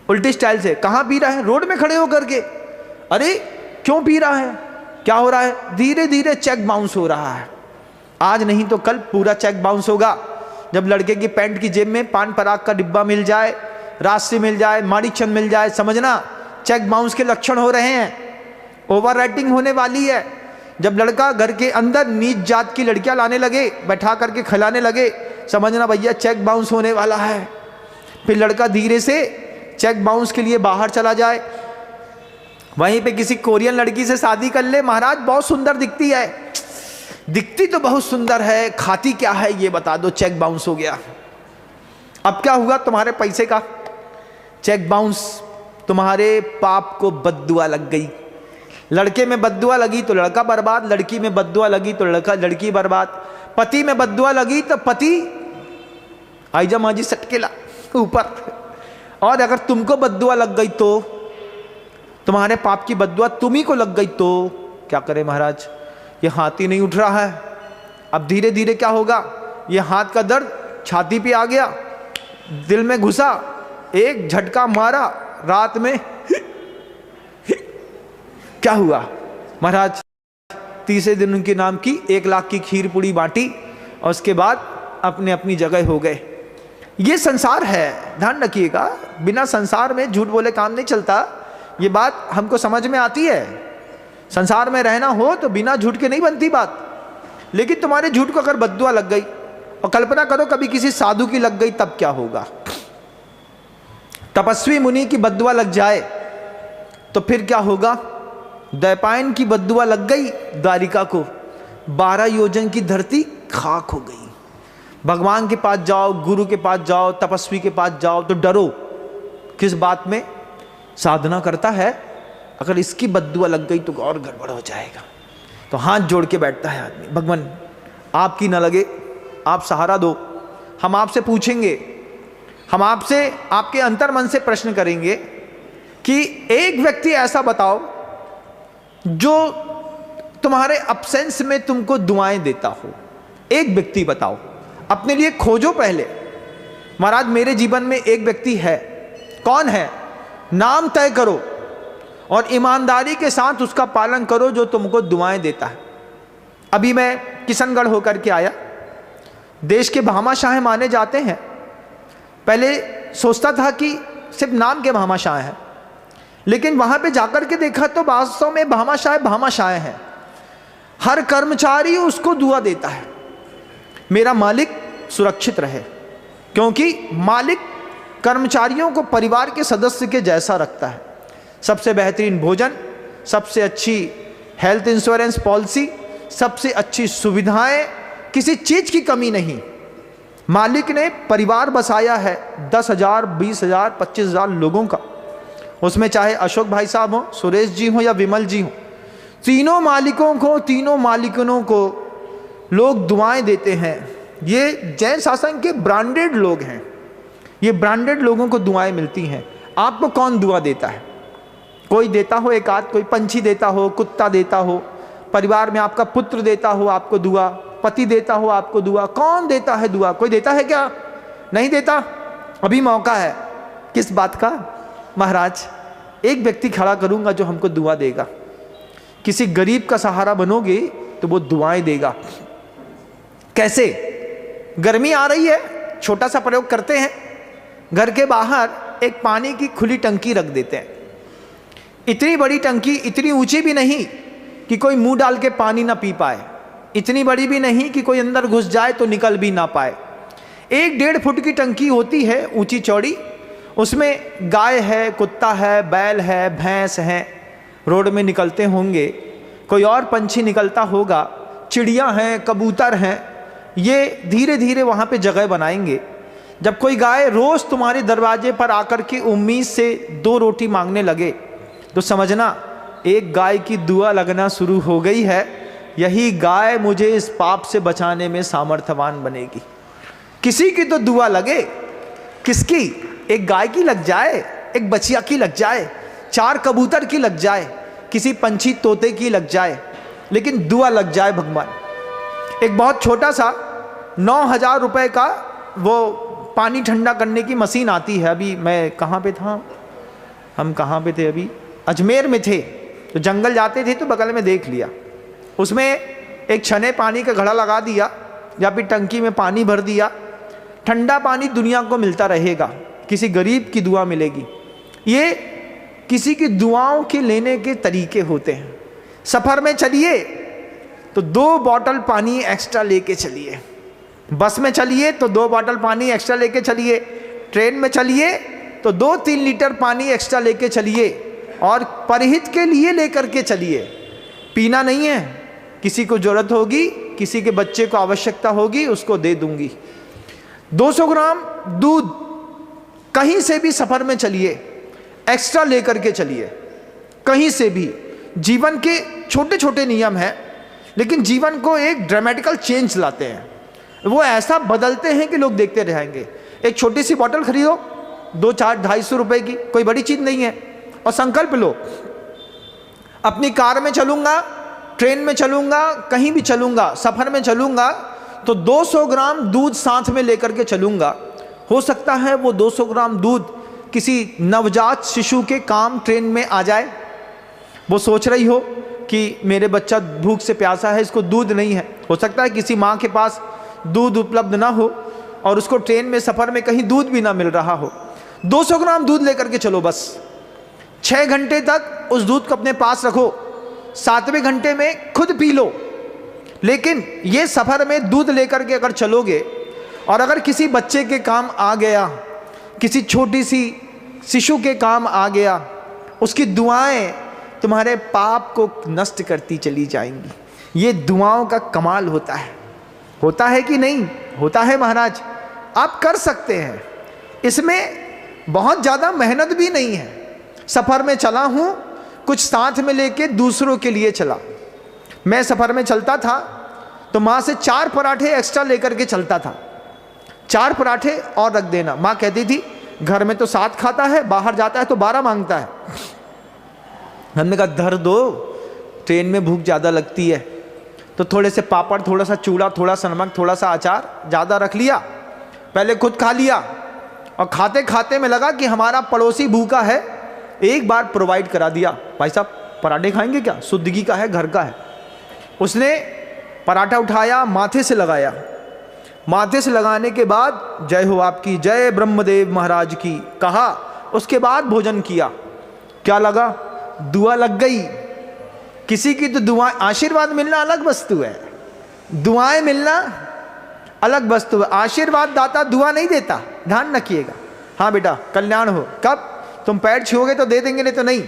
उल्टी स्टाइल से कहाँ पी रहा है? रोड में खड़े होकर के। अरे क्यों पी रहा है? क्या हो रहा है? धीरे धीरे चेक बाउंस हो रहा है। आज नहीं तो कल पूरा चेक बाउंस होगा। जब लड़के की पैंट की जेब में पान पराग का डिब्बा मिल जाए, राशि मिल जाए, माणिक चंद मिल जाए, समझना चेक बाउंस के लक्षण हो रहे हैं। ओवर राइटिंग होने वाली है। जब लड़का घर के अंदर नीच जात की लड़कियां लाने लगे, बैठा करके खिलाने लगे, समझना भैया चेक बाउंस होने वाला है। फिर लड़का धीरे से चेक बाउंस के लिए बाहर चला जाए, वहीं पे किसी कोरियन लड़की से शादी कर ले। महाराज बहुत सुंदर दिखती है, दिखती तो बहुत सुंदर है, खाती क्या है ये बता दो, चेक बाउंस हो गया। अब क्या हुआ? तुम्हारे पैसे का चेक बाउंस, तुम्हारे पाप को बद्दुआ लग गई। लड़के में बद्दुआ लगी तो लड़का बर्बाद, लड़की में बद्दुआ लगी तो लड़की बर्बाद, पति में बद्दुआ लगी तो पति आईजा माजी सटकेला ऊपर। और अगर तुमको बद्दुआ लग गई तो, तुम्हारे पाप की बद्दुआ तुम्ही को लग गई तो क्या करे महाराज? ये हाथी नहीं उठ रहा है। अब धीरे धीरे क्या होगा? ये हाथ का दर्द छाती पे आ गया, दिल में घुसा, एक झटका मारा रात में क्या हुआ महाराज, तीसरे दिन उनके नाम की 1 लाख की खीर पूड़ी बांटी और उसके बाद अपने अपनी जगह हो गए। ये संसार है, ध्यान रखिएगा, बिना संसार में झूठ बोले काम नहीं चलता। ये बात हमको समझ में आती है, संसार में रहना हो तो बिना झूठ के नहीं बनती बात। लेकिन तुम्हारे झूठ को अगर बद्दुआ लग गई, और कल्पना करो कभी किसी साधु की लग गई, तब क्या होगा। तपस्वी मुनि की बद्दुआ लग जाए तो फिर क्या होगा। दैपायन की बद्दुआ लग गई द्वारिका को, 12 योजन की धरती खाक हो गई। भगवान के पास जाओ, गुरु के पास जाओ, तपस्वी के पास जाओ तो डरो, किस बात में, साधना करता है, अगर इसकी बद्दुआ लग गई तो और गड़बड़ हो जाएगा। तो हाथ जोड़ के बैठता है आदमी, भगवान आपकी न लगे, आप सहारा दो। हम आपसे पूछेंगे, हम आपसे आपके अंतर मन से प्रश्न करेंगे कि एक व्यक्ति ऐसा बताओ जो तुम्हारे अब्सेंस में तुमको दुआएं देता हो। एक व्यक्ति बताओ, अपने लिए खोजो पहले। महाराज मेरे जीवन में एक व्यक्ति है, कौन है, नाम तय करो और ईमानदारी के साथ उसका पालन करो जो तुमको दुआएं देता है। अभी मैं किशनगढ़ होकर के आया, देश के भामाशाह माने जाते हैं। पहले सोचता था कि सिर्फ नाम के भामाशाह हैं, लेकिन वहां पे जाकर के देखा तो वास्तव में भामाशाह हैं। हर कर्मचारी उसको दुआ देता है, मेरा मालिक सुरक्षित रहे, क्योंकि मालिक कर्मचारियों को परिवार के सदस्य के जैसा रखता है। सबसे बेहतरीन भोजन, सबसे अच्छी हेल्थ इंश्योरेंस पॉलिसी, सबसे अच्छी सुविधाएं, किसी चीज की कमी नहीं। मालिक ने परिवार बसाया है 10,000, 20,000, 25,000 लोगों का, उसमें चाहे अशोक भाई साहब हो, सुरेश जी हो या विमल जी हो, तीनों मालिकों को लोग दुआएं देते हैं। ये जैन शासन के ब्रांडेड लोग हैं, ये ब्रांडेड लोगों को दुआएं मिलती हैं। आपको कौन दुआ देता है, कोई देता हो एक आध, कोई पंछी देता हो, कुत्ता देता हो, परिवार में आपका पुत्र देता हो आपको दुआ, पति देता हो आपको दुआ, कौन देता है दुआ, कोई देता है क्या, नहीं देता। अभी मौका है, किस बात का महाराज, एक व्यक्ति खड़ा करूंगा जो हमको दुआ देगा। किसी गरीब का सहारा बनोगे तो वो दुआएं देगा। कैसे, गर्मी आ रही है, छोटा सा प्रयोग करते हैं, घर के बाहर एक पानी की खुली टंकी रख देते हैं। इतनी बड़ी टंकी, इतनी ऊंची भी नहीं कि कोई मुंह डाल के पानी ना पी पाए, इतनी बड़ी भी नहीं कि कोई अंदर घुस जाए तो निकल भी ना पाए। 1-1.5 फुट की टंकी होती है, ऊंची चौड़ी, उसमें गाय है, कुत्ता है, बैल है, भैंस है, रोड में निकलते होंगे, कोई और पंछी निकलता होगा, चिड़िया हैं, कबूतर हैं, ये धीरे धीरे वहाँ पे जगह बनाएंगे। जब कोई गाय रोज़ तुम्हारे दरवाजे पर आकर के उम्मीद से 2 रोटी मांगने लगे तो समझना एक गाय की दुआ लगना शुरू हो गई है, यही गाय मुझे इस पाप से बचाने में सामर्थ्यवान बनेगी। किसी की तो दुआ लगे, किसकी, एक गाय की लग जाए, एक बछिया की लग जाए, 4 कबूतर की लग जाए, किसी पंछी तोते की लग जाए, लेकिन दुआ लग जाए भगवान। एक बहुत छोटा सा 9,000 रुपए का वो पानी ठंडा करने की मशीन आती है। अभी मैं कहाँ पे था, हम कहाँ पे थे, अभी अजमेर में थे, तो जंगल जाते थे तो बगल में देख लिया, उसमें एक छने पानी का घड़ा लगा दिया या फिर टंकी में पानी भर दिया, ठंडा पानी दुनिया को मिलता रहेगा, किसी गरीब की दुआ मिलेगी। ये किसी की दुआओं के लेने के तरीके होते हैं। सफ़र में चलिए तो 2 बॉटल पानी एक्स्ट्रा लेके चलिए, बस में चलिए तो 2 बॉटल पानी एक्स्ट्रा लेके चलिए, ट्रेन में चलिए तो 2-3 लीटर पानी एक्स्ट्रा लेके चलिए, और परहित के लिए लेकर के चलिए। पीना नहीं है, किसी को ज़रूरत होगी, किसी के बच्चे को आवश्यकता होगी, उसको दे दूंगी। 200 ग्राम दूध कहीं से भी सफ़र में चलिए, एक्स्ट्रा लेकर के चलिए, कहीं से भी। जीवन के छोटे छोटे नियम हैं, लेकिन जीवन को एक ड्रामेटिकल चेंज लाते हैं, वो ऐसा बदलते हैं कि लोग देखते रहेंगे। एक छोटी सी बोतल खरीदो 200-400-250 रुपए की, कोई बड़ी चीज़ नहीं है, और संकल्प लो, अपनी कार में चलूँगा, ट्रेन में चलूँगा, कहीं भी चलूँगा, सफ़र में चलूँगा तो 200 ग्राम दूध साथ में लेकर के चलूँगा। हो सकता है वो 200 ग्राम दूध किसी नवजात शिशु के काम ट्रेन में आ जाए। वो सोच रही हो कि मेरे बच्चा भूख से प्यासा है, इसको दूध नहीं है। हो सकता है किसी माँ के पास दूध उपलब्ध ना हो और उसको ट्रेन में सफ़र में कहीं दूध भी ना मिल रहा हो। 200 ग्राम दूध लेकर के चलो बस। 6 घंटे तक उस दूध को अपने पास रखो, 7वें घंटे में खुद पी लो। लेकिन ये सफ़र में दूध लेकर के अगर चलोगे और अगर किसी बच्चे के काम आ गया, किसी छोटी सी शिशु के काम आ गया, उसकी दुआएं तुम्हारे पाप को नष्ट करती चली जाएंगी। ये दुआओं का कमाल होता है कि नहीं? होता है महाराज। आप कर सकते हैं, इसमें बहुत ज़्यादा मेहनत भी नहीं है। सफ़र में चला हूँ, कुछ साथ में लेके दूसरों के लिए चला। मैं सफ़र में चलता था तो माँ से 4 पराठे एक्स्ट्रा लेकर के चलता था। 4 पराठे और रख देना। माँ कहती थी घर में तो 7 खाता है, बाहर जाता है तो 12 मांगता है। हमने कहा धर दो, ट्रेन में भूख ज़्यादा लगती है, तो थोड़े से पापड़, थोड़ा सा चूड़ा, थोड़ा सा नमक, थोड़ा सा अचार ज़्यादा रख लिया। पहले खुद खा लिया और खाते खाते में लगा कि हमारा पड़ोसी भूखा है, एक बार प्रोवाइड करा दिया। भाई साहब पराठे खाएंगे क्या? शुद्धगी का है, घर का है। उसने पराठा उठाया, माथे से लगाया। माथे से लगाने के बाद जय हो आपकी, जय ब्रह्मदेव महाराज की कहा। उसके बाद भोजन किया। क्या लगा? दुआ लग गई। किसी की तो दुआ, आशीर्वाद मिलना अलग वस्तु है, दुआएं मिलना अलग वस्तु है। आशीर्वाद दाता दुआ नहीं देता, ध्यान रखिएगा। हाँ बेटा कल्याण हो, कब तुम पैर छुओगे तो दे देंगे, नहीं तो नहीं।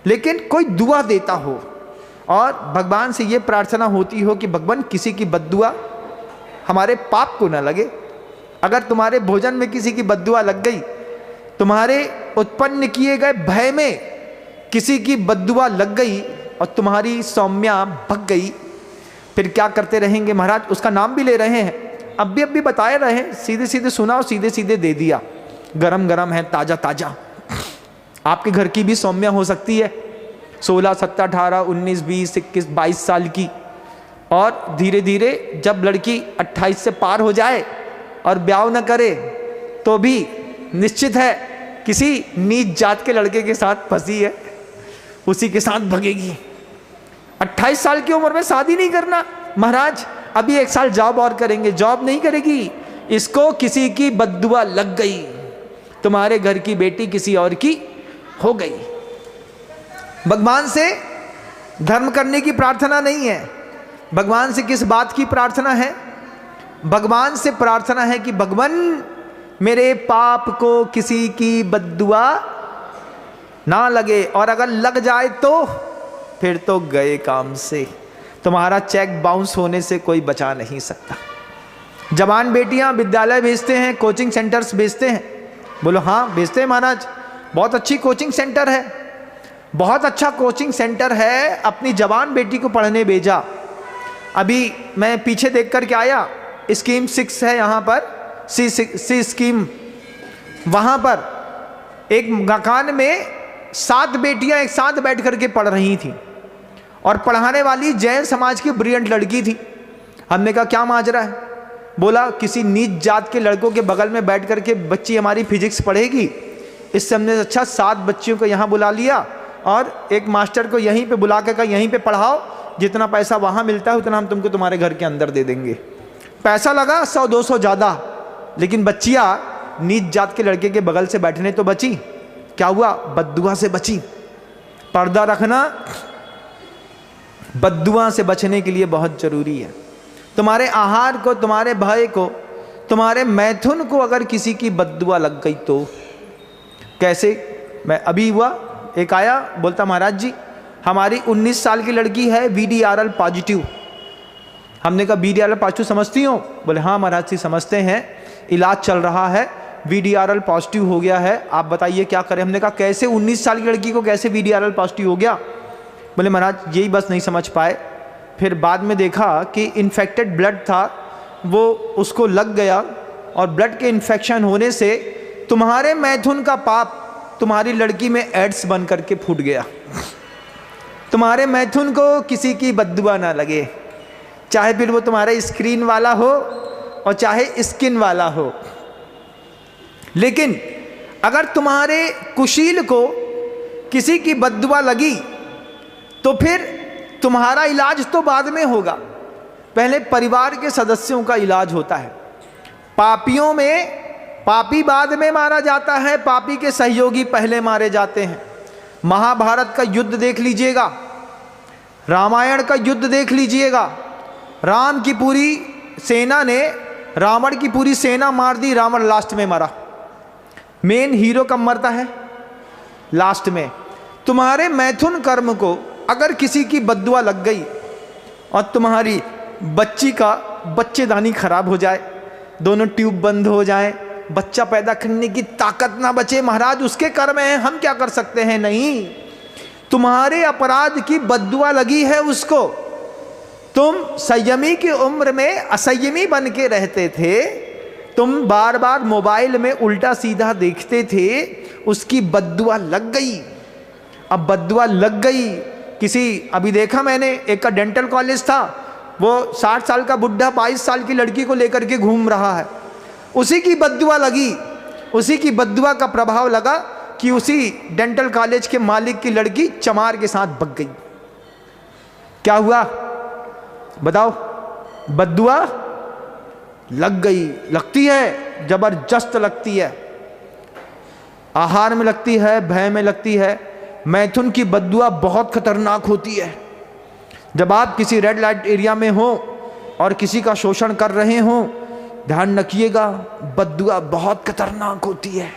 लेकिन कोई दुआ देता हो और भगवान से ये प्रार्थना होती हो कि भगवान किसी की बद्दुआ हमारे पाप को ना लगे। अगर तुम्हारे भोजन में किसी की बद्दुआ लग गई, तुम्हारे उत्पन्न किए गए भय में किसी की बद्दुआ लग गई और तुम्हारी सौम्या भग गई, फिर क्या करते रहेंगे महाराज? उसका नाम भी ले रहे हैं, अब भी बताए रहे, सीधे सीधे सुना और सीधे सीधे दे दिया। गरम गरम है, ताज़ा ताज़ा। आपके घर की भी सौम्या हो सकती है, 16, 17, 18, 19, 20, 21, 22 साल की, और धीरे धीरे जब लड़की 28 से पार हो जाए और ब्याह न करे तो भी निश्चित है किसी नीच जात के लड़के के साथ फंसी है, उसी के साथ भगेगी। 28 साल की उम्र में शादी नहीं करना महाराज, अभी 1 साल जॉब और करेंगे, जॉब नहीं करेगी। इसको किसी की बद्दुआ लग गई, तुम्हारे घर की बेटी किसी और की हो गई। भगवान से धर्म करने की प्रार्थना नहीं है। भगवान से किस बात की प्रार्थना है? भगवान से प्रार्थना है कि भगवान मेरे पाप को किसी की बद्दुआ ना लगे, और अगर लग जाए तो फिर तो गए काम से। तुम्हारा चेक बाउंस होने से कोई बचा नहीं सकता। जवान बेटियां विद्यालय भेजते हैं, कोचिंग सेंटर्स भेजते हैं। बोलो हाँ भेजते हैं महाराज, बहुत अच्छी कोचिंग सेंटर है, बहुत अच्छा कोचिंग सेंटर है। अपनी जवान बेटी को पढ़ने भेजा। अभी मैं पीछे देख कर के आया, स्कीम 6 है यहाँ पर, सी स्कीम। वहाँ पर एक मकान में 7 बेटियाँ एक साथ बैठ कर के पढ़ रही थी, और पढ़ाने वाली जैन समाज की ब्रिलियंट लड़की थी। हमने कहा क्या माजरा है? बोला किसी नीच जात के लड़कों के बगल में बैठ कर के बच्ची हमारी फिजिक्स पढ़ेगी, इससे हमने अच्छा 7 बच्चियों को यहाँ बुला लिया और एक मास्टर को यहीं पे बुला के कहा यहीं पे पढ़ाओ, जितना पैसा वहाँ मिलता है उतना हम तुमको तुम्हारे घर के अंदर दे देंगे। पैसा लगा 100-200 ज़्यादा, लेकिन बच्चियाँ नीच जात के लड़के के बगल से बैठने तो बची। क्या हुआ? बद्दुआ से बची। पर्दा रखना बद्दुआ से बचने के लिए बहुत ज़रूरी है। तुम्हारे आहार को, तुम्हारे भय को, तुम्हारे मैथुन को अगर किसी की बद्दुआ लग गई तो कैसे? मैं अभी हुआ, एक आया बोलता महाराज जी हमारी 19 साल की लड़की है VDRL पॉजिटिव। हमने कहा VDRL पॉजिटिव समझती हो? बोले हाँ महाराज जी समझते हैं, इलाज चल रहा है, VDRL पॉजिटिव हो गया है, आप बताइए क्या करें। हमने कहा कैसे 19 साल की लड़की को कैसे VDRL पॉजिटिव हो गया? बोले महाराज यही बस नहीं समझ पाए। फिर बाद में देखा कि इन्फेक्टेड ब्लड था, वो उसको लग गया, और ब्लड के इन्फेक्शन होने से तुम्हारे मैथुन का पाप तुम्हारी लड़की में एड्स बन करके फूट गया। तुम्हारे मैथुन को किसी की बद्दुआ ना लगे, चाहे फिर वो तुम्हारे स्क्रीन वाला हो और चाहे स्किन वाला हो। लेकिन अगर तुम्हारे कुशील को किसी की बद्दुआ लगी तो फिर तुम्हारा इलाज तो बाद में होगा, पहले परिवार के सदस्यों का इलाज होता है। पापियों में पापी बाद में मारा जाता है, पापी के सहयोगी पहले मारे जाते हैं। महाभारत का युद्ध देख लीजिएगा, रामायण का युद्ध देख लीजिएगा, राम की पूरी सेना ने रावण की पूरी सेना मार दी, रावण लास्ट में मरा। मेन हीरो कब मरता है? लास्ट में। तुम्हारे मैथुन कर्म को अगर किसी की बद्दुआ लग गई और तुम्हारी बच्ची का बच्चेदानी खराब हो जाए, दोनों ट्यूब बंद हो जाए, बच्चा पैदा करने की ताकत ना बचे, महाराज उसके कर्म हैं, हम क्या कर सकते हैं? नहीं, तुम्हारे अपराध की बद्दुआ लगी है उसको। तुम संयमी की उम्र में असंयमी बन के रहते थे, तुम बार बार मोबाइल में उल्टा सीधा देखते थे, उसकी बद्दुआ लग गई। अब बद्दुआ लग गई किसी, अभी देखा मैंने, एक का डेंटल कॉलेज था, वो 60 साल का बुढ़ा 22 साल की लड़की को लेकर के घूम रहा है, उसी की बद्दुआ लगी, उसी की बद्दुआ का प्रभाव लगा कि उसी डेंटल कॉलेज के मालिक की लड़की चमार के साथ भाग गई। क्या हुआ बताओ? बद्दुआ लग गई। लगती है, जबरदस्त लगती है, आहार में लगती है, भय में लगती है। मैथुन की बद्दुआ बहुत खतरनाक होती है। जब आप किसी रेड लाइट एरिया में हो और किसी का शोषण कर रहे हो, ध्यान रखिएगा, बद्दुआ बहुत खतरनाक होती है।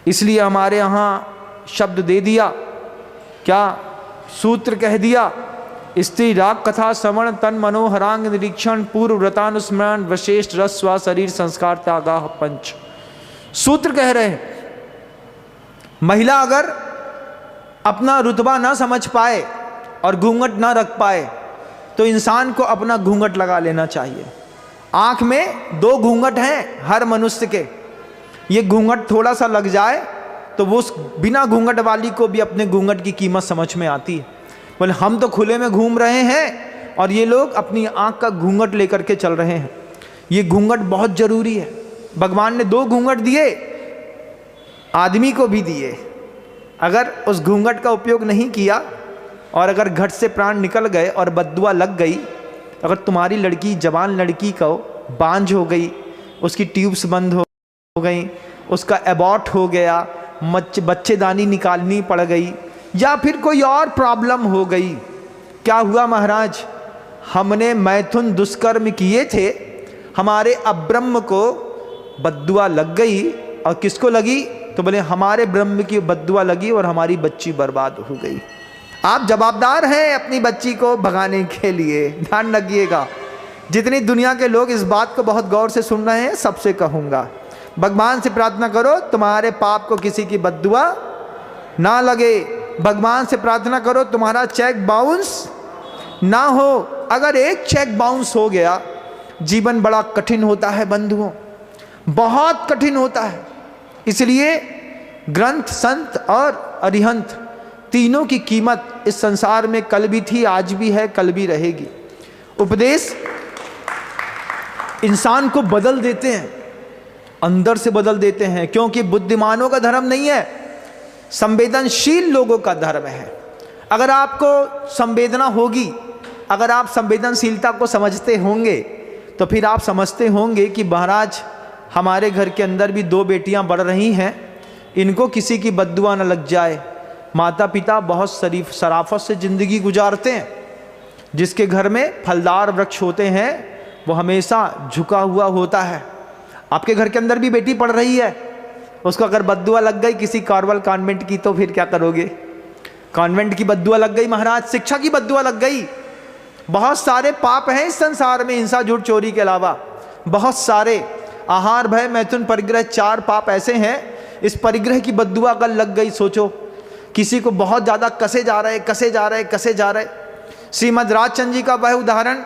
इसलिए हमारे यहाँ शब्द दे दिया, क्या सूत्र कह दिया, स्त्री राग कथा श्रवण तन मनोहरांग निरीक्षण पूर्व व्रतानुस्मरण वशिष्ठ रस स्वा शरीर संस्कार त्यागाह पंच। सूत्र कह रहे हैं, महिला अगर अपना रुतबा ना समझ पाए और घूंघट ना रख पाए तो इंसान को अपना घूंघट लगा लेना चाहिए। आँख में 2 घूंघट हैं हर मनुष्य के, ये घूंघट थोड़ा सा लग जाए तो वो उस बिना घूंघट वाली को भी अपने घूंघट की कीमत समझ में आती है। बोले हम तो खुले में घूम रहे हैं और ये लोग अपनी आँख का घूंघट लेकर के चल रहे हैं। ये घूंघट बहुत जरूरी है। भगवान ने 2 घूंघट दिए, आदमी को भी दिए। अगर उस घूंघट का उपयोग नहीं किया और अगर घट से प्राण निकल गए और बद्दुआ लग गई, अगर तुम्हारी लड़की, जवान लड़की को बांझ हो गई, उसकी ट्यूब्स बंद हो गई, उसका एबॉर्ट हो गया, बच्चेदानी निकालनी पड़ गई, या फिर कोई और प्रॉब्लम हो गई, क्या हुआ महाराज? हमने मैथुन दुष्कर्म किए थे, हमारे अब्रह्म को बद्दुआ लग गई। और किसको लगी? तो बोले हमारे ब्रह्म की बद्दुआ लगी और हमारी बच्ची बर्बाद हो गई। आप जवाबदार हैं अपनी बच्ची को भगाने के लिए, ध्यान रखिएगा। जितनी दुनिया के लोग इस बात को बहुत गौर से सुन रहे हैं, सबसे कहूँगा, भगवान से प्रार्थना करो तुम्हारे पाप को किसी की बद्दुआ ना लगे। भगवान से प्रार्थना करो तुम्हारा चेक बाउंस ना हो। अगर एक चेक बाउंस हो गया, जीवन बड़ा कठिन होता है बंधुओं, बहुत कठिन होता है। इसलिए ग्रंथ, संत और अरिहंत तीनों की कीमत इस संसार में कल भी थी, आज भी है, कल भी रहेगी। उपदेश इंसान को बदल देते हैं, अंदर से बदल देते हैं, क्योंकि बुद्धिमानों का धर्म नहीं है, संवेदनशील लोगों का धर्म है। अगर आपको संवेदना होगी, अगर आप संवेदनशीलता को समझते होंगे, तो फिर आप समझते होंगे कि महाराज हमारे घर के अंदर भी 2 बेटियां बढ़ रही हैं, इनको किसी की बद्दुआ न लग जाए। माता पिता बहुत शराफत से ज़िंदगी गुजारते हैं। जिसके घर में फलदार वृक्ष होते हैं वो हमेशा झुका हुआ होता है। आपके घर के अंदर भी बेटी पढ़ रही है, उसको अगर बद्दुआ लग गई किसी कार्वल कॉन्वेंट की, तो फिर क्या करोगे? कॉन्वेंट की बद्दुआ लग गई महाराज, शिक्षा की बद्दुआ लग गई। बहुत सारे पाप हैं इस संसार में, हिंसा झूठ चोरी के अलावा बहुत सारे। आहार भय मैथुन परिग्रह 4 पाप ऐसे हैं, इस परिग्रह की बद्दुआ अगर लग गई, सोचो किसी को बहुत ज़्यादा कसे जा रहे। श्रीमद् राजचंद्र जी का वह उदाहरण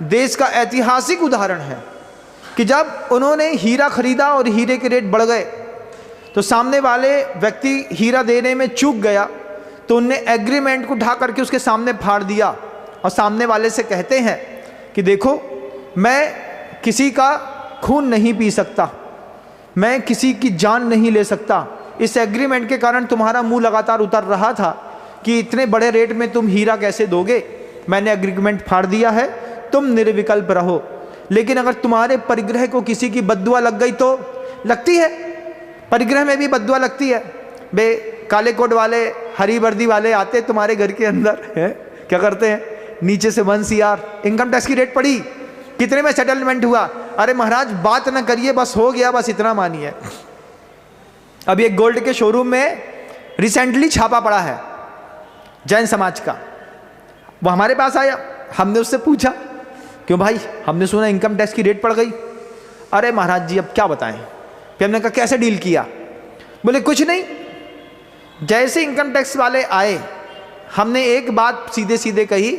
देश का ऐतिहासिक उदाहरण है कि जब उन्होंने हीरा खरीदा और हीरे के रेट बढ़ गए, तो सामने वाले व्यक्ति हीरा देने में चूक गया, तो उनने एग्रीमेंट को उठा करके उसके सामने फाड़ दिया और सामने वाले से कहते हैं कि देखो मैं किसी का खून नहीं पी सकता, मैं किसी की जान नहीं ले सकता। इस एग्रीमेंट के कारण तुम्हारा मुंह लगातार उतर रहा था कि इतने बड़े रेट में तुम हीरा कैसे दोगे। मैंने एग्रीमेंट फाड़ दिया है, तुम निर्विकल्प रहो। लेकिन अगर तुम्हारे परिग्रह को किसी की बद्दुआ लग गई तो लगती है, परिग्रह में भी बद्दुआ लगती है। बे काले कोट वाले, हरी वर्दी वाले आते तुम्हारे घर के अंदर है, क्या करते हैं, नीचे से 1 CR इनकम टैक्स की रेट पड़ी, कितने में सेटलमेंट हुआ। अरे महाराज बात ना करिए, बस हो गया, बस इतना मानिए। अभी एक गोल्ड के शोरूम में रिसेंटली छापा पड़ा है जैन समाज का। वो हमारे पास आया, हमने उससे पूछा क्यों भाई, हमने सुना इनकम टैक्स की रेट पड़ गई। अरे महाराज जी अब क्या बताएं। फिर हमने कहा कैसे डील किया। बोले कुछ नहीं, जैसे इनकम टैक्स वाले आए हमने एक बात सीधे सीधे कही,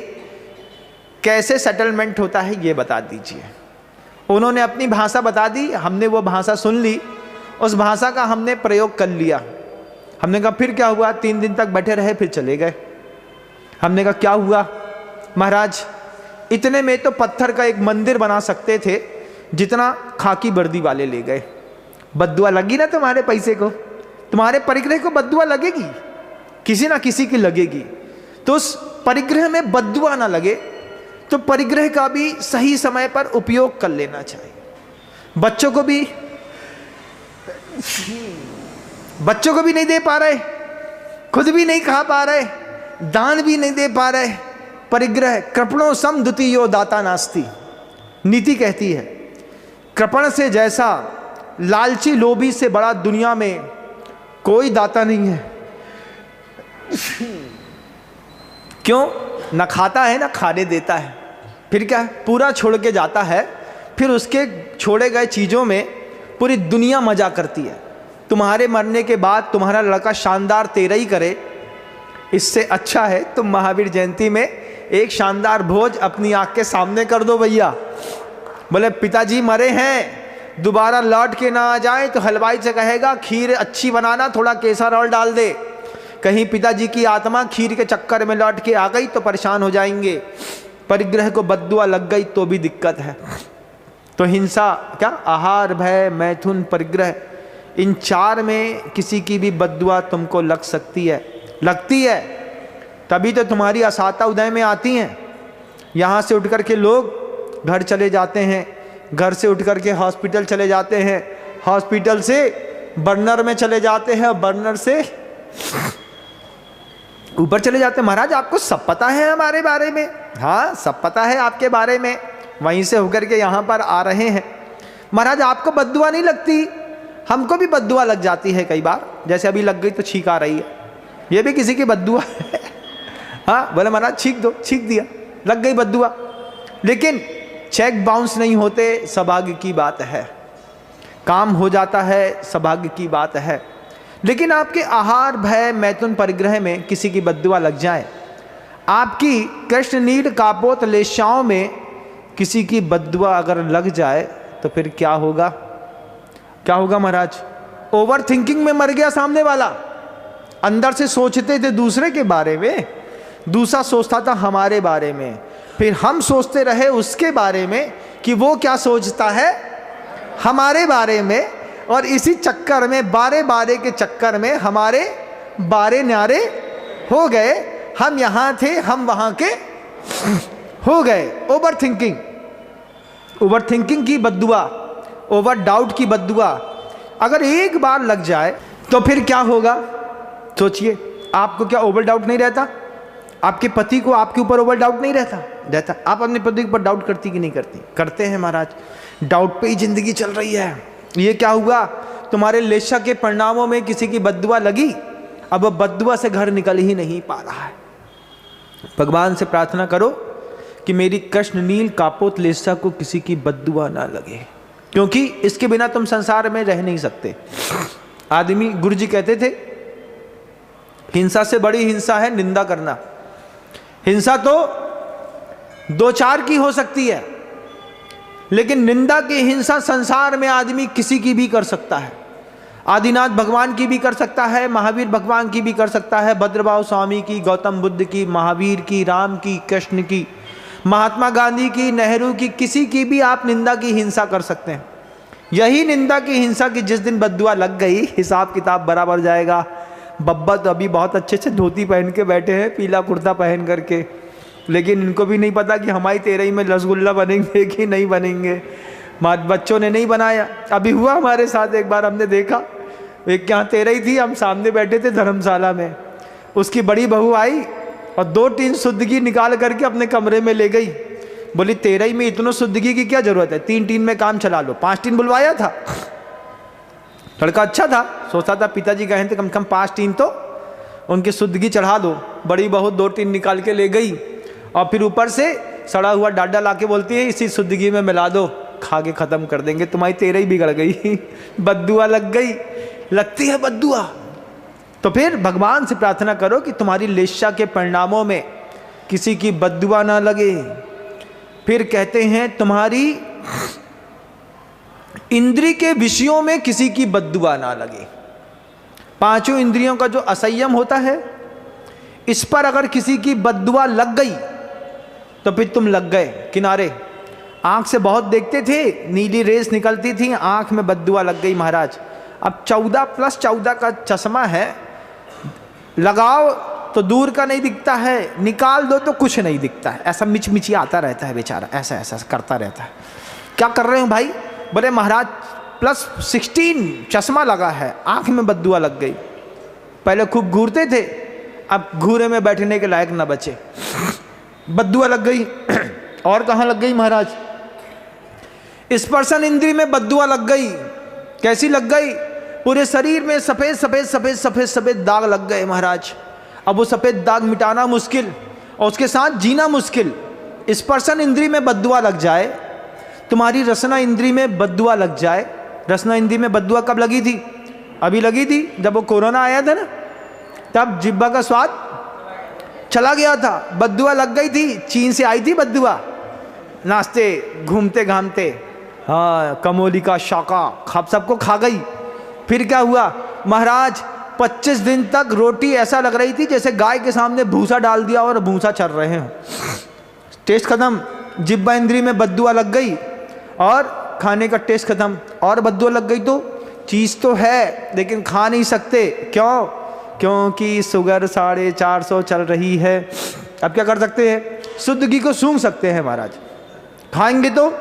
कैसे सेटलमेंट होता है ये बता दीजिए। उन्होंने अपनी भाषा बता दी, हमने वो भाषा सुन ली, उस भाषा का हमने प्रयोग कर लिया। हमने कहा फिर क्या हुआ, 3 दिन तक बैठे रहे फिर चले गए। हमने कहा क्या हुआ महाराज, इतने में तो पत्थर का एक मंदिर बना सकते थे जितना खाकी वर्दी वाले ले गए। बद्दुआ लगी ना तुम्हारे पैसे को, तुम्हारे परिग्रह को बद्दुआ लगेगी, किसी ना किसी की लगेगी। तो उस परिग्रह में बद्दुआ ना लगे तो परिग्रह का भी सही समय पर उपयोग कर लेना चाहिए। बच्चों को भी नहीं दे पा रहे, खुद भी नहीं खा पा रहे, दान भी नहीं दे पा रहे। परिग्रह कृपणों सम द्वितीयो दाता नास्ति, नीति कहती है कृपण से जैसा लालची लोभी से बड़ा दुनिया में कोई दाता नहीं है। क्यों, ना खाता है ना खाने देता है, फिर क्या है, पूरा छोड़ के जाता है, फिर उसके छोड़े गए चीज़ों में पूरी दुनिया मजा करती है। तुम्हारे मरने के बाद तुम्हारा लड़का शानदार तेरही करे, इससे अच्छा है तुम महावीर जयंती में एक शानदार भोज अपनी आंख के सामने कर दो भैया। बोले पिताजी मरे हैं, दोबारा लौट के ना आ जाए तो हलवाई से कहेगा खीर अच्छी बनाना, थोड़ा केसर और डाल दे। कहीं पिताजी की आत्मा खीर के चक्कर में लौट के आ गई तो परेशान हो जाएंगे। परिग्रह को बद्दुआ लग गई तो भी दिक्कत है। तो हिंसा क्या, आहार, भय, मैथुन, परिग्रह, इन 4 में किसी की भी बद्दुआ तुमको लग सकती है, लगती है। तभी तो तुम्हारी असाता उदय में आती हैं। यहाँ से उठ कर के लोग घर चले जाते हैं, घर से उठ कर के हॉस्पिटल चले जाते हैं, हॉस्पिटल से बर्नर में चले जाते हैं, बर्नर से ऊपर चले जाते हैं। महाराज आपको सब पता है हमारे बारे में। हाँ सब पता है आपके बारे में, वहीं से होकर के यहाँ पर आ रहे हैं। महाराज आपको बद्दुआ नहीं लगती, हमको भी बद्दुआ लग जाती है कई बार। जैसे अभी लग गई तो छींक आ रही है, ये भी किसी की बद्दुआ है। हाँ बोले महाराज छींक दो, छींक दिया, लग गई बद्दुआ। लेकिन चेक बाउंस नहीं होते, सौभाग्य की बात है। काम हो जाता है, सौभाग्य की बात है। लेकिन आपके आहार, भय, मैथुन, परिग्रह में किसी की बद्दुआ लग जाए, आपकी कृष्ण नीड कापोत लेशाओं में किसी की बद्दुआ अगर लग जाए तो फिर क्या होगा, क्या होगा महाराज। ओवर थिंकिंग में मर गया सामने वाला। अंदर से सोचते थे दूसरे के बारे में, दूसरा सोचता था हमारे बारे में, फिर हम सोचते रहे उसके बारे में कि वो क्या सोचता है हमारे बारे में। और इसी चक्कर में, बारे बारे के चक्कर में हमारे बारे न्यारे हो गए। हम यहाँ थे, हम वहाँ के हो गए। ओवर थिंकिंग, ओवर थिंकिंग की बद्दुआ, ओवर डाउट की बद्दुआ अगर एक बार लग जाए तो फिर क्या होगा सोचिए। आपको क्या ओवर डाउट नहीं रहता? आपके पति को आपके ऊपर ओवर डाउट नहीं रहता? रहता। आप अपने पति के ऊपर डाउट करती कि नहीं करती? करते हैं महाराज। डाउट पे ही जिंदगी चल रही है। ये क्या हुआ, तुम्हारे लेशा के परिणामों में किसी की बद्दुआ लगी, अब वह बद्दुआ से घर निकल ही नहीं पा रहा है। भगवान से प्रार्थना करो कि मेरी कृष्ण नील कापोत लेशा को किसी की बद्दुआ ना लगे, क्योंकि इसके बिना तुम संसार में रह नहीं सकते। आदमी, गुरु जी कहते थे हिंसा से बड़ी हिंसा है निंदा करना। हिंसा तो 2-4 की हो सकती है, लेकिन निंदा की हिंसा संसार में आदमी किसी की भी कर सकता है। आदिनाथ भगवान की भी कर सकता है, महावीर भगवान की भी कर सकता है, भद्रभाव स्वामी की, गौतम बुद्ध की, महावीर की, राम की, कृष्ण की, महात्मा गांधी की, नेहरू की, किसी की भी आप निंदा की, हिंसा कर सकते हैं। यही निंदा की, हिंसा की जिस दिन बद्दुआ लग गई, हिसाब किताब बराबर जाएगा। बब्बा तो अभी बहुत अच्छे से धोती पहन के बैठे हैं, पीला कुर्ता पहन करके, लेकिन इनको भी नहीं पता कि हमारी 13 में रसगुल्ला बनेंगे कि नहीं बनेंगे। बच्चों ने नहीं बनाया। अभी हुआ हमारे साथ, एक बार हमने देखा, एक यहाँ 13 थी, हम सामने बैठे थे धर्मशाला में, उसकी बड़ी बहू आई और 2 टीन शुद्धगी निकाल करके अपने कमरे में ले गई। बोली 13 में इतनों शुद्धगी की क्या जरूरत है, 3 टीन में काम चला लो। 5 टीन बुलवाया था। लड़का अच्छा था, सोचता था पिताजी कहें तो कम से कम 5 टीन तो उनकी शुद्धगी चढ़ा दो। बड़ी बहू 2 टीन निकाल के ले गई और फिर ऊपर से सड़ा हुआ डाडा ला के बोलती है इसी शुद्धगी में मिला दो, खा के खत्म कर देंगे, तुम्हारी 13 ही बिगड़ गई। बद्दुआ लग गई, लगती है बद्दुआ। तो फिर भगवान से प्रार्थना करो कि तुम्हारी लेशा के परिणामों में किसी की बद्दुआ ना लगे। फिर कहते हैं तुम्हारी इंद्री के विषयों में किसी की बद्दुआ ना लगे। 5 इंद्रियों का जो असंयम होता है, इस पर अगर किसी की बद्दुआ लग गई तो फिर तुम लग गए किनारे। आंख से बहुत देखते थे, नीली रेस निकलती थी, आंख में बद्दुआ लग गई महाराज। अब 14+14 का चश्मा है, लगाओ तो दूर का नहीं दिखता है, निकाल दो तो कुछ नहीं दिखता है, ऐसा मिचमिची आता रहता है बेचारा, ऐसा ऐसा करता रहता है। क्या कर रहे हो भाई? बोले महाराज +16 चश्मा लगा है, आंख में बद्दुआ लग गई। पहले खूब घूरते थे, अब घूरे में बैठने के लायक ना बचे, बद्दुआ लग गई। और कहाँ लग गई महाराज? स्पर्शन इंद्री में बद्दुआ लग गई। कैसी लग गई? पूरे शरीर में सफेद सफेद सफेद सफेद सफेद दाग लग गए महाराज। अब वो सफेद दाग मिटाना मुश्किल और उसके साथ जीना मुश्किल। स्पर्शन इंद्री में बद्दुआ लग जाए, तुम्हारी रसना इंद्री में बद्दुआ लग जाए। रसना इंद्री में बद्दुआ कब लगी थी? अभी लगी थी जब वो कोरोना आया था ना, तब जिब्बा का स्वाद चला गया था, बद्दुआ लग गई थी। चीन से आई थी बद्दुआ, नाचते घूमते घामते, हाँ कमोली का शाका खप सबको खा गई। फिर क्या हुआ महाराज? 25 दिन तक रोटी ऐसा लग रही थी जैसे गाय के सामने भूसा डाल दिया और भूसा चल रहे हो। टेस्ट खत्म, जिब्बा इंद्री में बद्दुआ लग गई और खाने का टेस्ट खत्म। और बद्दुआ लग गई तो चीज़ तो है लेकिन खा नहीं सकते। क्यों? क्योंकि शुगर 450 चल रही है। अब क्या कर सकते हैं? शुद्ध घी को सूंघ सकते हैं महाराज, खाएंगे तो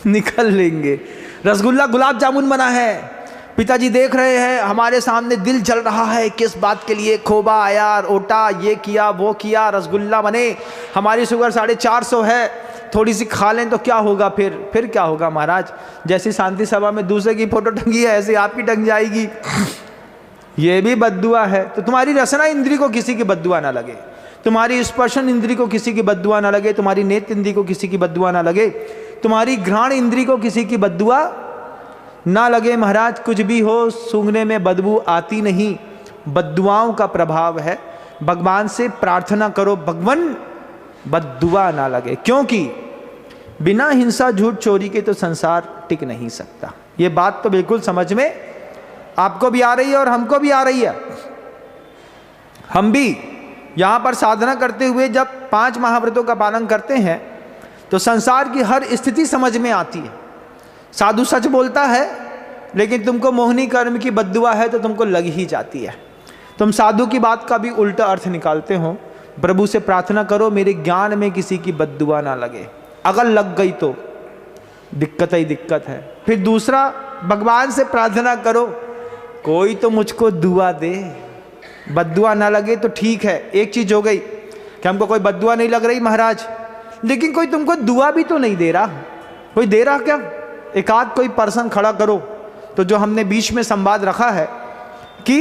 निकल लेंगे। रसगुल्ला गुलाब जामुन बना है, पिताजी देख रहे हैं, हमारे सामने दिल जल रहा है किस बात के लिए, खोबा आया, ओटा, ये किया वो किया, रसगुल्ला बने, हमारी शुगर 450 है, थोड़ी सी खा लें तो क्या होगा? फिर क्या होगा महाराज? जैसी शांति सभा में दूसरे की फोटो टंगी है ऐसे आपकी टंग जाएगी। ये भी बद्दुआ है। तो तुम्हारी रसना इंद्री को किसी की बद्दुआ ना लगे, तुम्हारी स्पर्शन इंद्री को किसी की बद्दुआ ना लगे, तुम्हारी नेत्र इंद्री को किसी की बद्दुआ ना लगे, तुम्हारी घ्राण इंद्री को किसी की बद्दुआ ना लगे महाराज। कुछ भी हो, सूंघने में बदबू आती नहीं, बद्दुआओं का प्रभाव है। भगवान से प्रार्थना करो भगवान बद्दुआ ना लगे, क्योंकि बिना हिंसा झूठ चोरी के तो संसार टिक नहीं सकता। ये बात तो बिल्कुल समझ में आपको भी आ रही है और हमको भी आ रही है। हम भी यहाँ पर साधना करते हुए जब 5 महाव्रतों का पालन करते हैं तो संसार की हर स्थिति समझ में आती है। साधु सच बोलता है लेकिन तुमको मोहिनी कर्म की बद्दुआ है तो तुमको लग ही जाती है। तुम साधु की बात का भी उल्टा अर्थ निकालते हो। प्रभु से प्रार्थना करो मेरे ज्ञान में किसी की बद्दुआ ना लगे, अगर लग गई तो दिक्कत ही दिक्कत है। फिर दूसरा, भगवान से प्रार्थना करो कोई तो मुझको दुआ दे, बद्दुआ ना लगे तो ठीक है। एक चीज हो गई कि हमको कोई बद्दुआ नहीं लग रही महाराज, लेकिन कोई तुमको दुआ भी तो नहीं दे रहा। कोई दे रहा क्या? एक आध कोई पर्सन खड़ा करो। तो जो हमने बीच में संवाद रखा है कि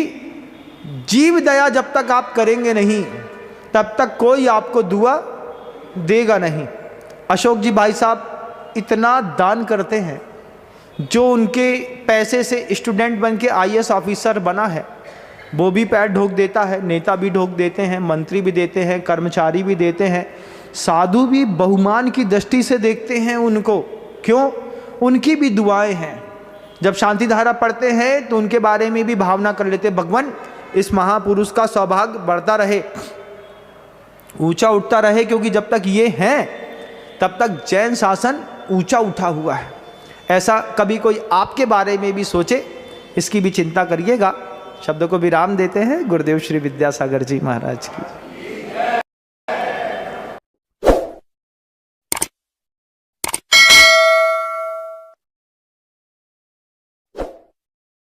जीव दया जब तक आप करेंगे नहीं तब तक कोई आपको दुआ देगा नहीं। अशोक जी भाई साहब इतना दान करते हैं, जो उनके पैसे से स्टूडेंट बन के IAS ऑफिसर बना है वो भी पैर ढोक देता है, नेता भी ढोक देते हैं, मंत्री भी देते हैं, कर्मचारी भी देते हैं, साधु भी बहुमान की दृष्टि से देखते हैं उनको। क्यों? उनकी भी दुआएं हैं। जब शांति धारा पढ़ते हैं तो उनके बारे में भी भावना कर लेते, भगवान इस महापुरुष का सौभाग्य बढ़ता रहे, ऊंचा उठता रहे, क्योंकि जब तक ये हैं तब तक जैन शासन ऊंचा उठा हुआ है। ऐसा कभी कोई आपके बारे में भी सोचे, इसकी भी चिंता करिएगा। शब्द को विराम देते हैं। गुरुदेव श्री विद्यासागर जी महाराज की।